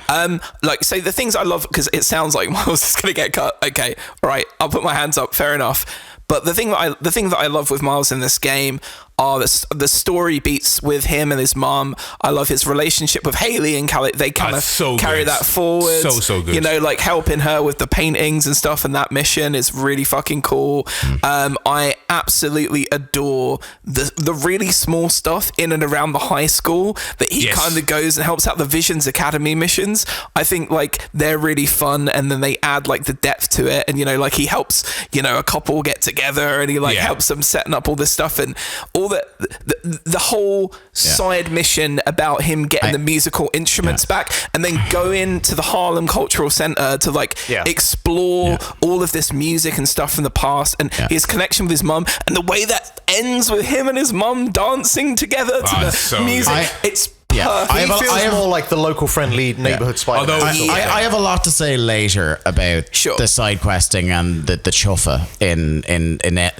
Like, so the things I love, because it sounds like Miles is gonna get cut. Okay, all right, I'll put my hands up. Fair enough. But the thing that I love with Miles in this game are the story beats with him and his mom. I love his relationship with Haley and Callie. They kind of carry that forward. So good. You know, like helping her with the paintings and stuff, and that mission is really fucking cool. I absolutely adore the really small stuff in and around the high school that he kind of goes and helps out the Visions Academy missions. I think, like, they're really fun, and then they add, like, the depth to it, and, you know, like, he helps, you know, a couple get together, and he, like, helps them setting up all this stuff, and all the whole side mission about him getting the musical instruments back, and then go into the Harlem Cultural Center to, like, explore all of this music and stuff from the past, and his connection with his mum, and the way that ends with him and his mum dancing together to the music. It's he feels more like the local friendly neighborhood Spider-Man. Although I have a lot to say later about the side questing and the chuffa in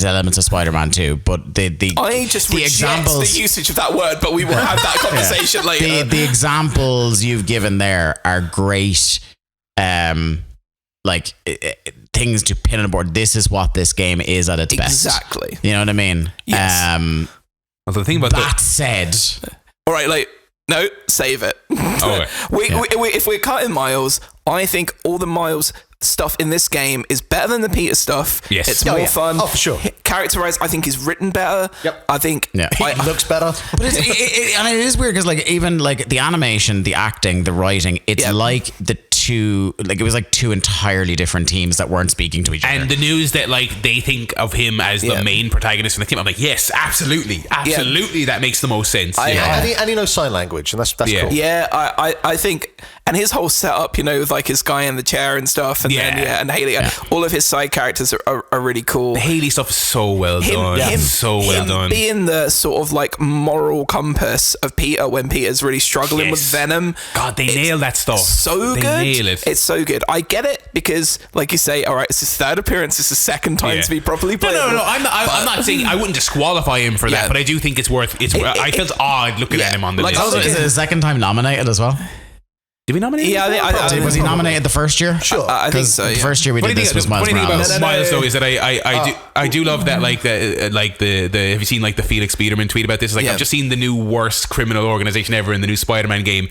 elements of Spider-Man 2, but I just reject the usage of that word, but we will have that conversation later. The examples you've given there are great like things to pin on a board. This is what this game is at its best. Exactly. You know what I mean? Yes. Well, the thing about that said, all right, like no, save it. Okay. If we're cutting Miles, I think all the Miles stuff in this game is better than the Peter stuff. Yes. It's more fun. Oh, for sure. Characterized, I think, is written better. Yep. I think It looks better. but and it is weird because like even like the animation, the acting, the writing, it's like it was like two entirely different teams that weren't speaking to each other. And the news that like they think of him as the main protagonist in the team, I'm like, yes, absolutely, that makes the most sense. And he knows sign language, and that's cool. Yeah, I think, and his whole setup, you know, with like his guy in the chair and stuff, and and Haley, all of his side characters are really cool. The Haley stuff is so well done. Him being the sort of like moral compass of Peter when Peter's really struggling with Venom. God, they nail that stuff. So they good. Nail it. It's so good. I get it because, like you say, all right, it's his third appearance. It's his second time to be properly played. No. I'm not saying I wouldn't disqualify him for that, but I do think it's worth. I felt odd looking at him on the list. Is it his second time nominated as well? Did we nominate him? Yeah, was he nominated the first year? Sure. I think so. The first year we did this was Miles Morales. Morales. Funny thing about Miles though is that I do love that like the have you seen like the Felix Biederman tweet about this? It's like I've just seen the new worst criminal organization ever in the new Spider-Man game.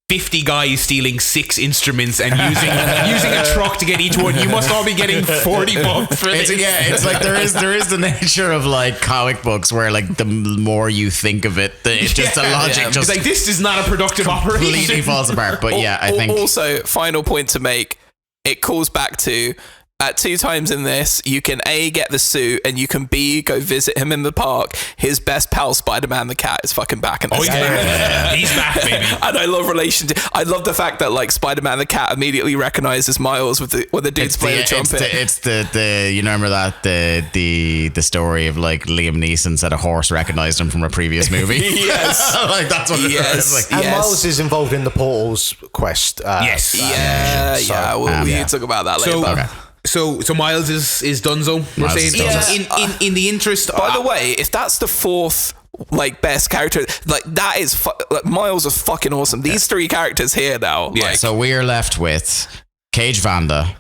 50 guys stealing 6 instruments and using a truck to get each one. You must all be getting 40 bucks for this. It's like there is the nature of like comic books where like the more you think of it, it's just the logic just it's like this is not a productive operation. Completely falls apart. But I think also final point to make. It calls back to. At 2 times in this, you can A, get the suit, and you can B, go visit him in the park. His best pal, Spider-Man the cat, is fucking back in this game. He's back, baby. And I love I love the fact that like Spider-Man the cat immediately recognizes Miles when the dude's playing the trumpet. It's the you remember that the story of like Liam Neeson said a horse recognized him from a previous movie. Yes, like that's what it is. Like, and Miles is involved in the Portals quest. Yes, we need to talk about that later. So Miles is donezo. We're saying in the interest. By the way, if that's the 4th like best character, like that is like, Miles is fucking awesome. These 3 characters here now. Yeah. Like, so we are left with Caij Vanda,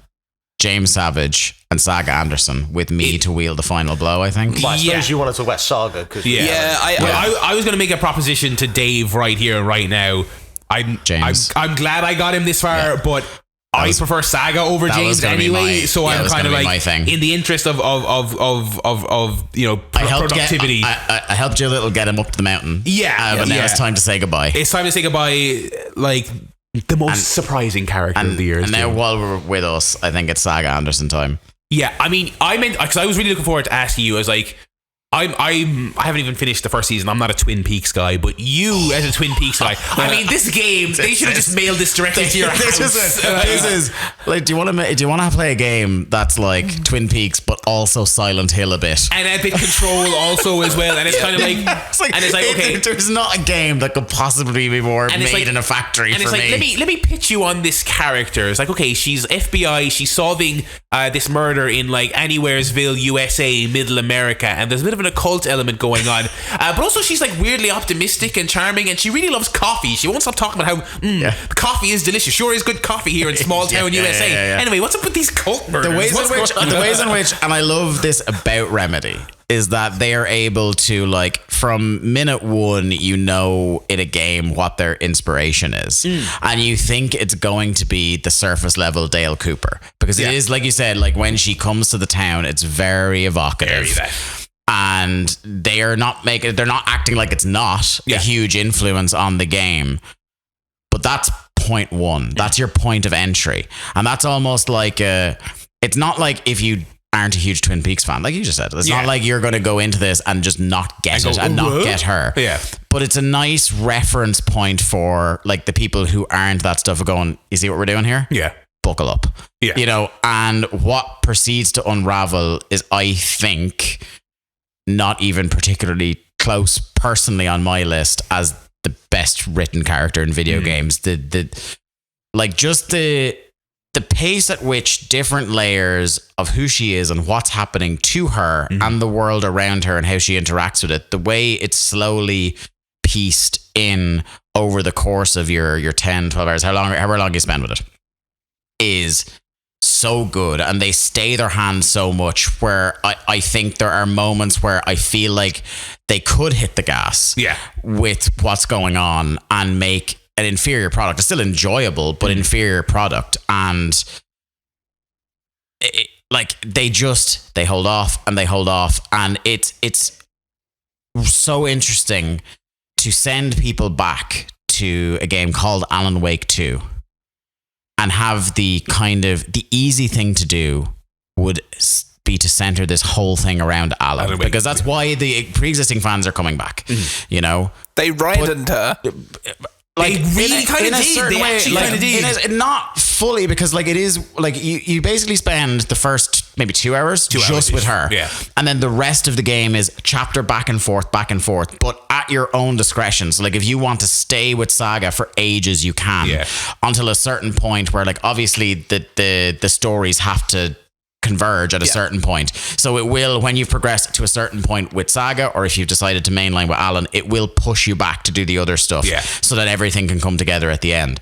James Savage, and Saga Anderson, with me to wield the final blow. I think. Well, I suppose you want to talk about Saga, I was going to make a proposition to Dave right here, right now. I'm glad I got him this far, but. I prefer Saga over James anyway, so I'm kind of like in the interest of productivity. I helped you a little, get him up to the mountain. But now it's time to say goodbye. It's time to say goodbye. Like the most surprising character of the year. And now while we're with us, I think it's Saga Anderson time. Yeah, I mean, I meant because I was really looking forward to asking you. I was like. I haven't even finished the first season. I'm not a Twin Peaks guy, but you as a Twin Peaks guy, I mean, this game they should have just mailed this directly to your house. This is like, do you want to play a game that's like Twin Peaks but also Silent Hill a bit, and a bit Control also as well? And it's kind of like, okay, there's not a game that could possibly be more made in a factory. And for it's like, me. let me pitch you on this character. It's like, okay, she's FBI, she's solving this murder in like Anywheresville, USA, Middle America, and there's a bit of an occult element going on, but also she's like weirdly optimistic and charming, and she really loves coffee. She won't stop talking about how coffee is delicious. Sure is good coffee here in small town USA. Anyway, what's up with these cult murders? The ways in which, and I love this about Remedy, is that they are able to, like, from minute 1, you know in a game what their inspiration is, and you think it's going to be the surface level Dale Cooper, because it is, like you said, like when she comes to the town, it's very evocative. And they're not acting like it's not a huge influence on the game, but that's point 1. That's your point of entry, and that's almost like it's not like if you aren't a huge Twin Peaks fan, like you just said, it's not like you're going to go into this and just not get it and not get her. But it's a nice reference point for like the people who aren't that stuff of going, you see what we're doing here? Buckle up. You know, and what proceeds to unravel is, I think, not even particularly close personally on my list as the best written character in video games. The pace at which different layers of who she is and what's happening to her and the world around her and how she interacts with it, the way it's slowly pieced in over the course of your 10, 12 hours, however long you spend with it, is so good and they stay their hand so much where I think there are moments where I feel like they could hit the gas with what's going on and make an inferior product. It's still enjoyable, but inferior product. And they hold off and they hold off. And it's so interesting to send people back to a game called Alan Wake 2 and have the easy thing to do would be to center this whole thing around Alan because that's why the pre-existing fans are coming back. You know, they righted her. Like, they really kind of did. They actually kind of did. Not fully, because like it is like you basically spend the first maybe 2 hours just with her, and then the rest of the game is chapter back and forth, but at your own discretion. So like if you want to stay with Saga for ages, you can until a certain point where like obviously the stories have to converge at a certain point. So it will, when you've progressed to a certain point with Saga, or if you've decided to mainline with Alan, it will push you back to do the other stuff so that everything can come together at the end.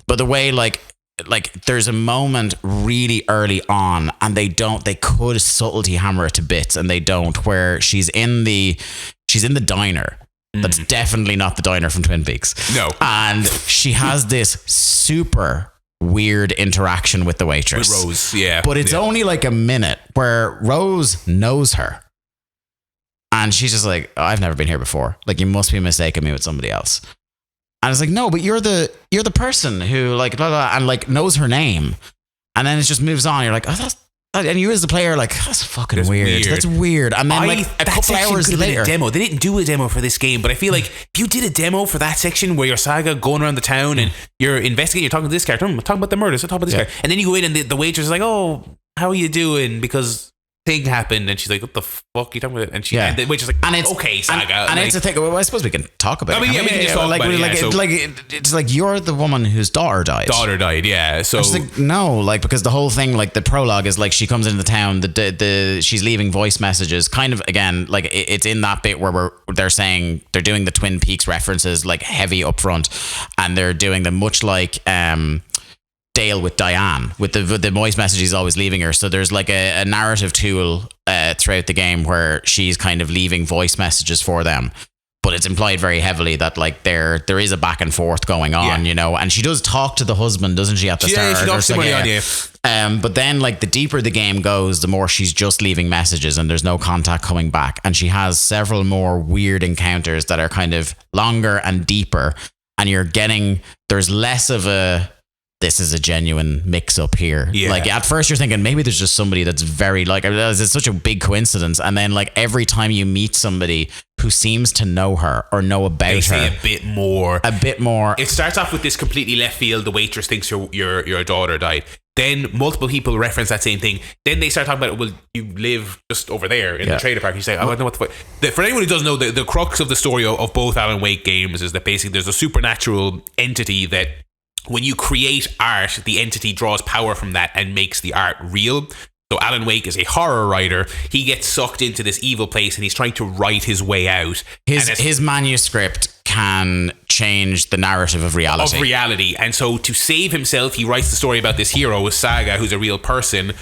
But the way like there's a moment really early on and they could subtlety hammer it to bits and they don't, where she's in the diner. That's definitely not the diner from Twin Peaks. No. And she has this super weird interaction with the waitress. With Rose, But it's only like a minute where Rose knows her. And she's just like, I've never been here before. Like, you must be mistaking me with somebody else. And it's like, no, but you're the person who like, blah, blah, and like knows her name. And then it just moves on. You're like, oh, and you as the player, like, that's fucking weird. That's weird. And then like a couple hours later, demo. They didn't do a demo for this game, but I feel like if you did a demo for that section where you're Saga going around the town and you're investigating, you're talking to this character, I'm talking about the murders, I'm talking about this guy, and then you go in and the waitress is like, oh, how are you doing? Because thing happened, and she's like, what the fuck are you talking about? And she the waitress is like, and it's okay, Saga. And like, it's a thing. Well, I suppose we can talk about it. We can just talk about it. It's like you're the woman whose daughter died. So it's like, no, like, because the whole thing, like the prologue is like she comes into the town, she's leaving voice messages, kind of, again, like it's in that bit where they're saying they're doing the Twin Peaks references like heavy up front, and they're doing them much like Dale with Diane, with the voice message he's always leaving her. So there's like a narrative tool throughout the game where she's kind of leaving voice messages for them, but it's implied very heavily that like there is a back and forth going on, you know, and she does talk to the husband, doesn't she, at the start? She talks to somebody but then like the deeper the game goes, the more she's just leaving messages and there's no contact coming back, and she has several more weird encounters that are kind of longer and deeper, and there's less of this is a genuine mix up here. Like at first you're thinking maybe there's just somebody that's very like, it's such a big coincidence, and then like every time you meet somebody who seems to know her or know about her, they say a bit more. It starts off with this completely left field, the waitress thinks your daughter died. Then multiple people reference that same thing. Then they start talking about, well, you live just over there in the trailer park. You say, I don't know what the fuck. For anyone who doesn't know, the crux of the story of both Alan Wake games is that basically there's a supernatural entity that when you create art, the entity draws power from that and makes the art real. So Alan Wake is a horror writer. He gets sucked into this evil place and he's trying to write his way out. His manuscript can change the narrative of reality. And so to save himself, he writes the story about this hero, Saga, who's a real person.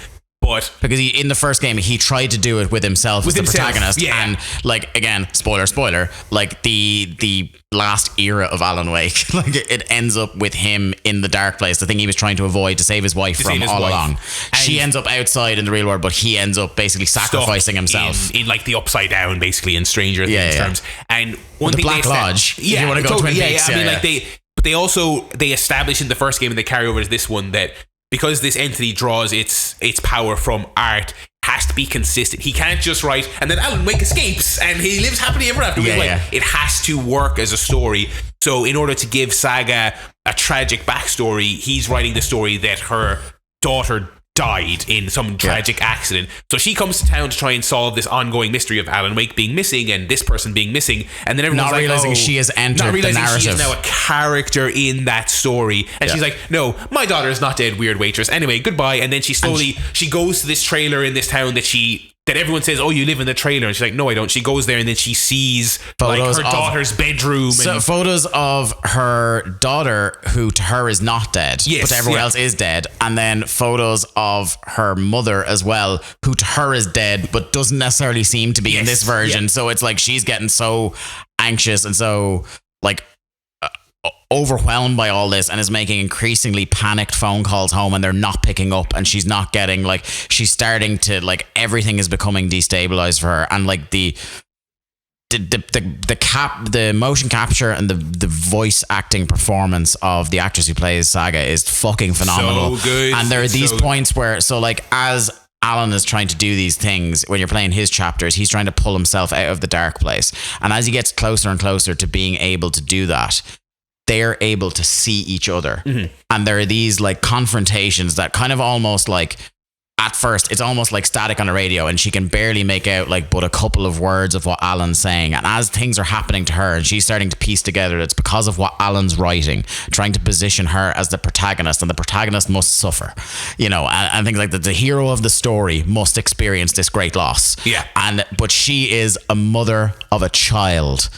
But because in the first game he tried to do it with himself as the protagonist, and like, again, spoiler, like the last era of Alan Wake, like it ends up with him in the dark place, the thing he was trying to avoid to save his wife from all along. She ends up outside in the real world, but he ends up basically sacrificing himself in like the upside down, basically, in Stranger Things terms. And one thing, the Black Lodge, if you want to go Twin Peaks, I mean, like they establish in the first game and they carry over to this one that because this entity draws its power from art, has to be consistent. He can't just write and then Alan Wake escapes and he lives happily ever after. It has to work as a story. So in order to give Saga a tragic backstory, he's writing the story that her daughter died in some tragic accident. So she comes to town to try and solve this ongoing mystery of Alan Wake being missing and this person being missing, and then everyone's not realizing she has entered the narrative. She is now a character in that story, and she's like, no, my daughter is not dead, weird waitress. Anyway, goodbye. And then she slowly she goes to this trailer in this town that she that everyone says, oh, you live in the trailer. And she's like, no, I don't. She goes there and then she sees Photos like her daughter's bedroom. So photos of her daughter, who to her is not dead, Yes, but to everyone else is dead. And then photos of her mother as well, who to her is dead, but doesn't necessarily seem to be in this version. So it's like she's getting so anxious and so like overwhelmed by all this and is making increasingly panicked phone calls home, and they're not picking up, and she's not getting, like, she's starting to, like, everything is becoming destabilized for her, and like the motion capture and the voice acting performance of the actress who plays Saga is fucking phenomenal. So good. And there are these points where, so like, as Alan is trying to do these things, when you're playing his chapters, he's trying to pull himself out of the dark place, and as he gets closer and closer to being able to do that, they're able to see each other. And there are these like confrontations that kind of almost like, at first it's almost like static on a radio, and she can barely make out like but a couple of words of what Alan's saying. And as things are happening to her and she's starting to piece together, it's because of what Alan's writing, trying to position her as the protagonist, and the protagonist must suffer, you know, and things like that. The hero of the story must experience this great loss. But she is a mother of a child,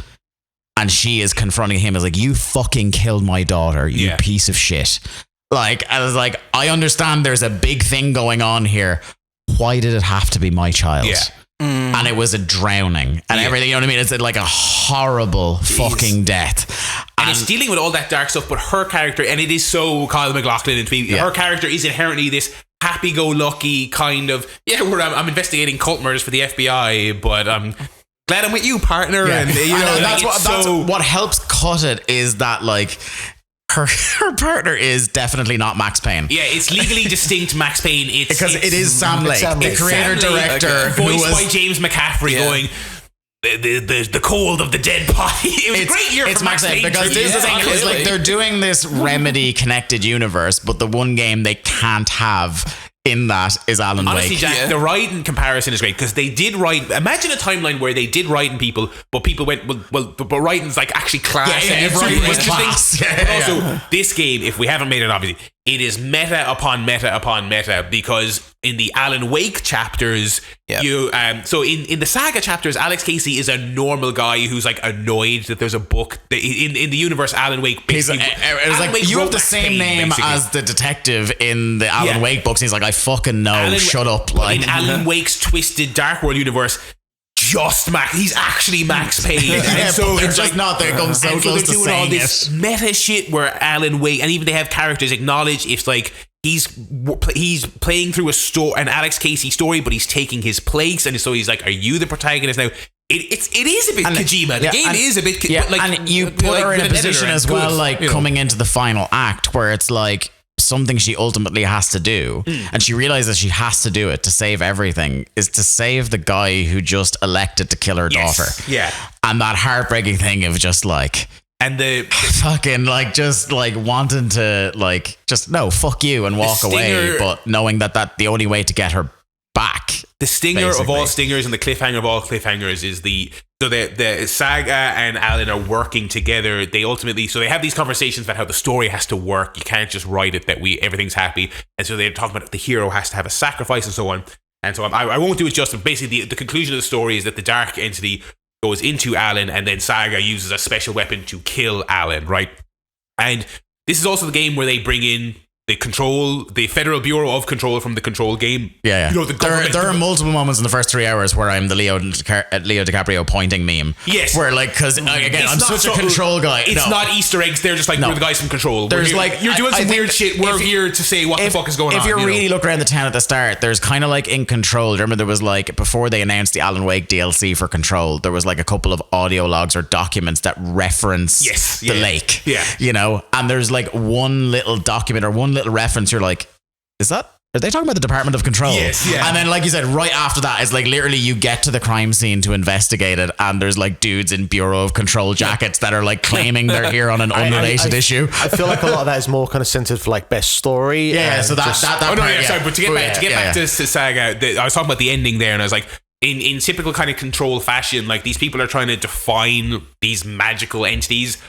and she is confronting him as like, you fucking killed my daughter, you piece of shit. Like, I was like, I understand there's a big thing going on here. Why did it have to be my child? And it was a drowning and everything, you know what I mean? It's like a horrible fucking death. And it's dealing with all that dark stuff, but her character, and it is so Kyle MacLachlan into me, her character is inherently this happy-go-lucky kind of, I'm investigating cult murders for the FBI, but glad I'm with you, partner. And you know, that's what helps cut it, is that like her partner is definitely not Max Payne. Yeah, it's legally distinct Max Payne. Because it is Sam Lake, the creator director, voiced by James McCaffrey, going the cold of the dead body. It was a great year for Max Payne, because this is the thing, is like they're doing this Remedy connected universe, but the one game they can't have in that is Alan Wake. Honestly, Jack, the Raiden comparison is great, because they did Raiden. Imagine a timeline where they did Raiden people, but people went, but Raiden's like actually class. Yeah, Raiden was class. But also, this game, if we haven't made it obvious, it is meta upon meta upon meta, because in the Alan Wake chapters, you so in the Saga chapters, Alex Casey is a normal guy who's like annoyed that there's a book in the universe. Alan Wake basically, it was like, you have the same name as the detective in the Alan Wake books, and he's like, I fucking know, shut up. Like, in Alan Wake's twisted Dark World universe, just Max. He's actually Max Payne. And so they're just not. They're going so close to saying all this meta shit where Alan Wake, and even they have characters acknowledge if like he's playing through an Alex Casey story, but he's taking his place, and so he's like, "Are you the protagonist now?" It is a bit Kojima. The game is a bit, but like, and you put her in a position as well, like coming into the final act, where it's like something she ultimately has to do, and she realizes she has to do it to save everything, is to save the guy who just elected to kill her daughter. And that heartbreaking thing of just like, and the fucking like, just like wanting to like, just no, fuck you, and walk away, but knowing that the only way to get her back, the stinger of all stingers and the cliffhanger of all cliffhangers is the Saga and Alan are working together. They ultimately, so they have these conversations about how the story has to work. You can't just write it that everything's happy. And so they're talking about the hero has to have a sacrifice and so on. And so I won't do it justice. Basically, the conclusion of the story is that the dark entity goes into Alan, and then Saga uses a special weapon to kill Alan, right? And this is also the game where they bring in the Federal Bureau of Control from the Control game. You know, there are multiple moments in the first 3 hours where I'm the Leo DiCaprio pointing meme. Yes. Where like, because again, I'm such a Control guy. It's not Easter eggs. They're just like, we're the guys from Control. There's like, you're doing some weird shit. We're here to say what the fuck is going on. If you really look around the town at the start, there's kind of like in Control. Remember there was like, before they announced the Alan Wake DLC for Control, there was like a couple of audio logs or documents that reference the lake. You know, and there's like one little document or one little reference, you're like, are they talking about the Department of Control? And then like you said, right after that is like literally you get to the crime scene to investigate it, and there's like dudes in Bureau of Control jackets that are like claiming they're here on an unrelated issue. I feel like a lot of that is more kind of centered for like best story. So that sorry, but to get back to Saga, I was talking about the ending there, and I was like, in typical kind of Control fashion, like these people are trying to define these magical entities,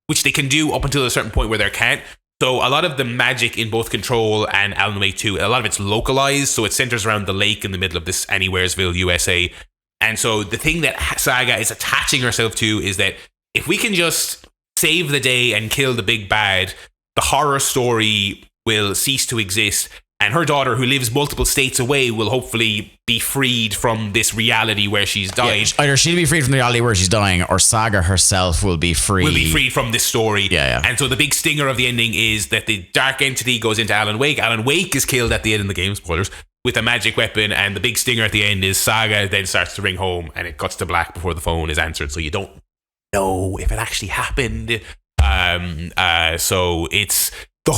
which they can do up until a certain point where they can't. So a lot of the magic in both Control and Alan Wake 2, a lot of it's localized, so it centers around the lake in the middle of this Anywheresville, USA. And so the thing that Saga is attaching herself to is that if we can just save the day and kill the big bad, the horror story will cease to exist. And her daughter, who lives multiple states away, will hopefully be freed from this reality where she's died. Either she'll be freed from the reality where she's dying, or Saga herself will be free. Will be freed from this story. Yeah. And so the big stinger of the ending is that the dark entity goes into Alan Wake. Alan Wake is killed at the end of the game, spoilers, with a magic weapon. And the big stinger at the end is Saga then starts to ring home, and it cuts to black before the phone is answered. So you don't know if it actually happened. So it's... The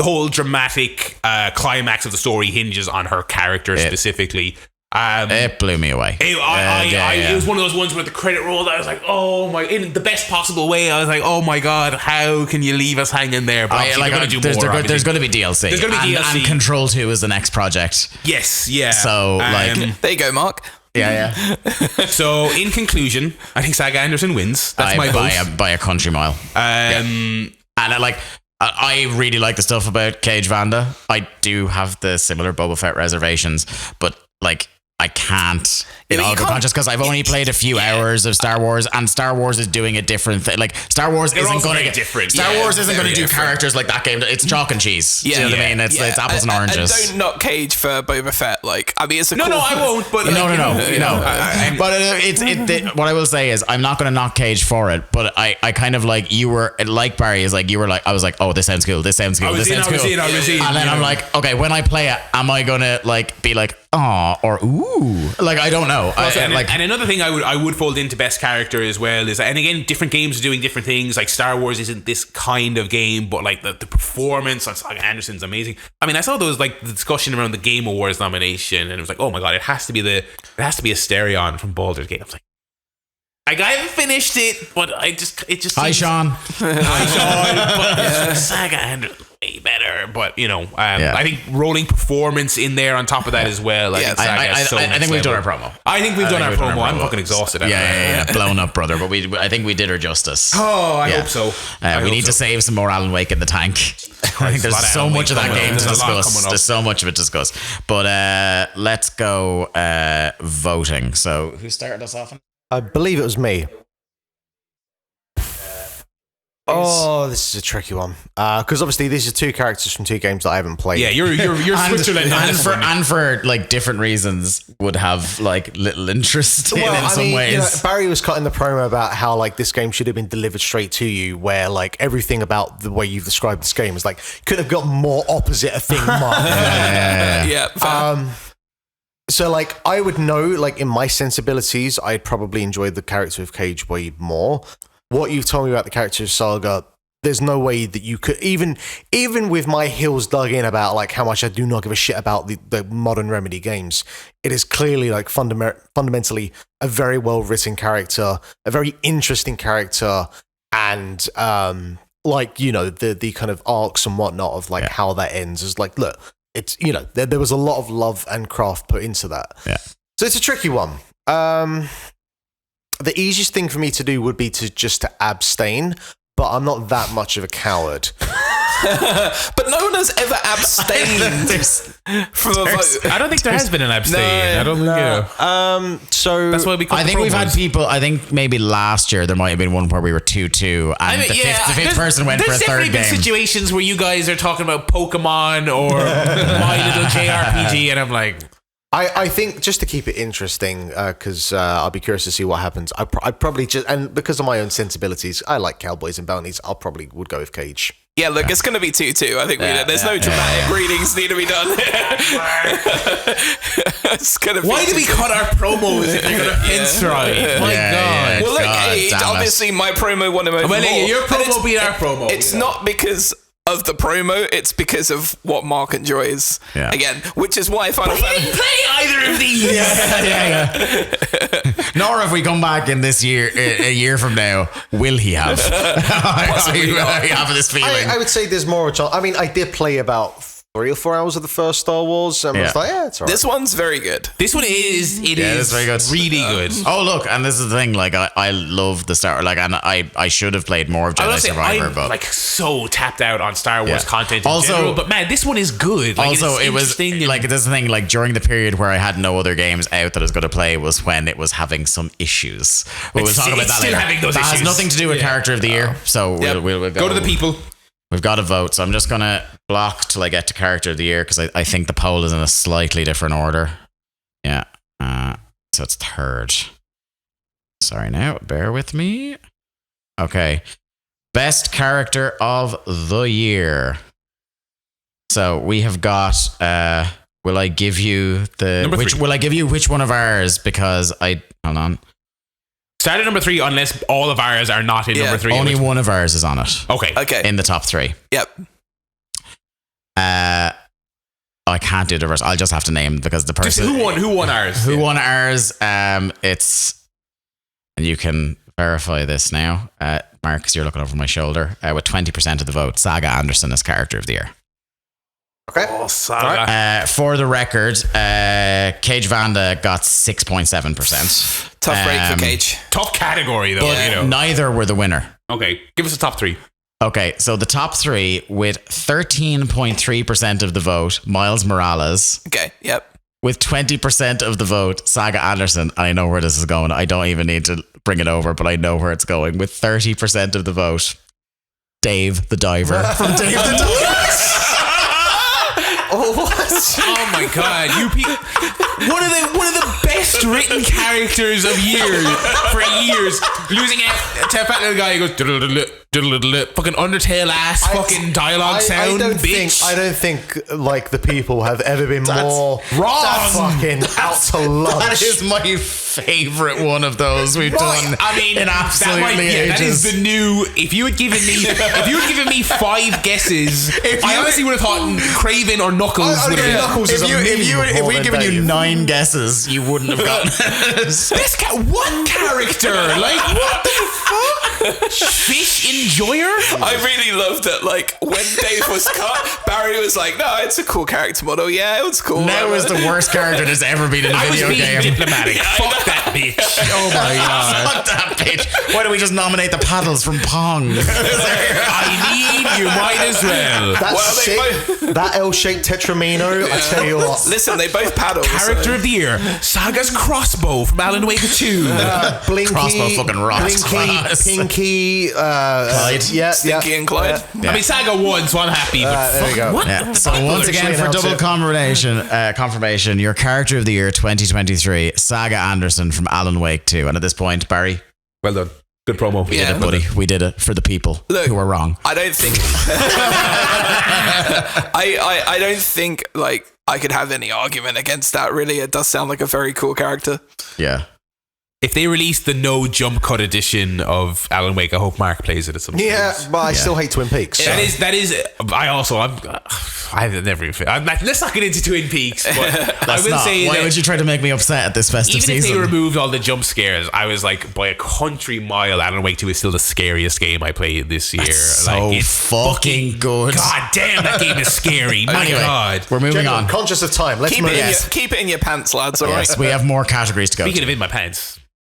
whole dramatic climax of the story hinges on her character specifically. It blew me away. It was one of those ones where the credit rolled. I was like, oh my! In the best possible way. I was like, oh my god, how can you leave us hanging there? But there's going to be DLC. There's going to be DLC. And Control 2 is the next project. Yes, yeah. So there you go, Mark. Yeah. So in conclusion, I think Saga Anderson wins. That's my vote by a country mile. And I really like the stuff about Caij Vanda. I do have the similar Boba Fett reservations, but like I can't go conscious because I've only played a few hours of Star Wars, and Star Wars is doing a different thing. Like Star Wars isn't going to get different. Star Wars isn't going to do characters like that game. It's chalk and cheese. Do you know what I mean? It's apples and oranges. And don't knock Caij for Boba Fett. Like, I mean, it's a no, I won't. But no. But what I will say is, I'm not going to knock Caij for it. But I kind of like you were like Barry is like you were like I was like, oh, this sounds cool. This sounds cool. This sounds cool. I was in. And then I'm like, okay, when I play it, am I going to like be like, oh, or ooh, like I don't know. And another thing I would fold into best character as well is, and again, different games are doing different things. Like Star Wars isn't this kind of game, but like the performance on Saga Anderson's amazing. I mean, I saw those like the discussion around the Game Awards nomination, and it was like, oh my god, it has to be Asterion from Baldur's Gate. I was like, I haven't finished it, but it just Hi Sean. Hi Sean. But Saga Anderson way better, but I think rolling performance in there on top of that as well. I think we've done our promo. I think we've done our promo. I'm fucking exhausted. Blown up, brother. But I think we did her justice. Oh, I hope so. We need to save some more Alan Wake in the tank. I think there's so much of that game to discuss. There's so much of it to discuss. But let's go voting. So who started us off? I believe it was me. Oh, this is a tricky one. Because obviously these are two characters from two games that I haven't played. Yeah, you're Switzerland. and for like different reasons would have like little interest in some ways. Barry was cutting the promo about how like this game should have been delivered straight to you, where like everything about the way you've described this game is like could have got more opposite a thing, Mark. So like I would know, like in my sensibilities, I'd probably enjoy the character of Caij way more. What you've told me about the character of Saga, there's no way that you could, even with my heels dug in about like how much I do not give a shit about the modern Remedy games, it is clearly like fundamentally a very well written character, a very interesting character, and the kind of arcs and whatnot of like how that ends is like, look, it's there was a lot of love and craft put into that. Yeah. So it's a tricky one. The easiest thing for me to do would be to abstain, but I'm not that much of a coward. But no one has ever abstained from a vote. I don't think there has been an abstain. I don't think so that's why we. I think we've had people. I think maybe last year there might have been one where we were 2-2, and the fifth person went for a third game. There's been situations where you guys are talking about Pokemon or My Little JRPG, and I'm like. I think just to keep it interesting, because I'll be curious to see what happens. I'd probably just, and because of my own sensibilities, I like cowboys and bounties. I'll probably would go with Caij. Yeah, look, it's going to be 2-2. I think there's no dramatic readings need to be done. It's gonna be Why do we cut our promos if they're going to pinstripe? My God. Well, look, obviously my promo won him over more. Your promo beat our promo. It's not because of the promo, it's because of what Mark enjoys. Yeah. Again, which is why Final Fantasy didn't play either of these. Nor if we come back in this year, a year from now, will he have? I have this feeling. I would say there's more. I mean, I did play about 3 or 4 hours of the first Star Wars, and I was like, yeah, it's alright. This one's very good. This one is very good. Really good. Oh look, and this is the thing. Like I love the Star. Like, and I should have played more of Jedi Survivor, but like so tapped out on Star Wars content also, general. But man, this one is good. Like, also, it was like this is the thing. Like during the period where I had no other games out that I was going to play was when it was having some issues. We'll talk about that later. That has nothing to do with Character of the Year. So we'll go to the people. We've got to vote, so I'm just gonna block till I get to Character of the Year because I think the poll is in a slightly different order. Yeah, so it's third. Sorry, now bear with me. Okay, best character of the year. So we have got. Will I give you Will I give you which one of ours? Because hold on. Start at number 3 unless all of ours are not in number 3. Only one of ours is on it. Okay. In the top 3. Yep. I can't do the rest. I'll just have to name because the person who won ours. Who won ours? It's, and you can verify this now, Marcus. You're looking over my shoulder. With 20% of the vote, Saga Anderson is Character of the Year. Okay. Oh, Saga. For the record, Caij Vanda got 6.7%. Tough break for Caij. Tough category, though. But neither were the winner. Okay, give us the top 3. Okay, so the top 3 with 13.3% of the vote, Miles Morales. Okay, yep. With 20% of the vote, Saga Anderson. I know where this is going. I don't even need to bring it over, but I know where it's going. With 30% of the vote, Dave the Diver from Dave the Diver. Oh, what? Oh my god, you people! One of the best written characters of years for years. Losing out to a fat little guy who goes fucking Undertale ass fucking dialogue sound. I don't think like the people have ever been more wrong. That's fucking out to lunch. That is my favorite one of those we've done. I mean, in absolutely ages. That is the new. If you had given me 5 guesses, I honestly would have thought Kraven or Knuckles would have been. Knuckles if we'd given you 9 guesses, you wouldn't have gotten this. What character? Like, what the fuck? Fish enjoyer? I really loved it. Like, when Dave was cut, Barry was like, no, it's a cool character model. Yeah, it was cool. Now is the worst character that's ever been in a video game. Diplomatic. Fuck that bitch. Oh my god. Fuck that bitch. Why don't we just nominate the paddles from Pong? You might as well. That L-shaped Tetramino, I tell you what. Listen, they both paddle. Character of the Year, Saga's crossbow from Alan Wake 2. Blinky, crossbow fucking rocks. Pinky, Clyde. Stinky and Clyde. I mean, Saga won, so I'm happy. But there we go. What? Yeah. So once again, for double confirmation, your Character of the Year 2023, Saga Anderson from Alan Wake 2. And at this point, Barry, well done. Good promo. We did it, buddy. We did it for the people who are wrong. I don't think I don't think like I could have any argument against that. Really, it does sound like a very cool character. Yeah. If they release the no jump cut edition of Alan Wake, I hope Mark plays it at some point. Yeah, but I still hate Twin Peaks. That is. I've never even. Let's not get into Twin Peaks. But I will say, why would you try to make me upset at this festive season? Even if they removed all the jump scares, I was like, by a country mile, Alan Wake 2 is still the scariest game I played this year. It's fucking good. God damn, that game is scary. My God. We're moving on. Conscious of time. Let's move. Keep it in your pants, lads. All right. We have more categories to go. Speaking of in my pants.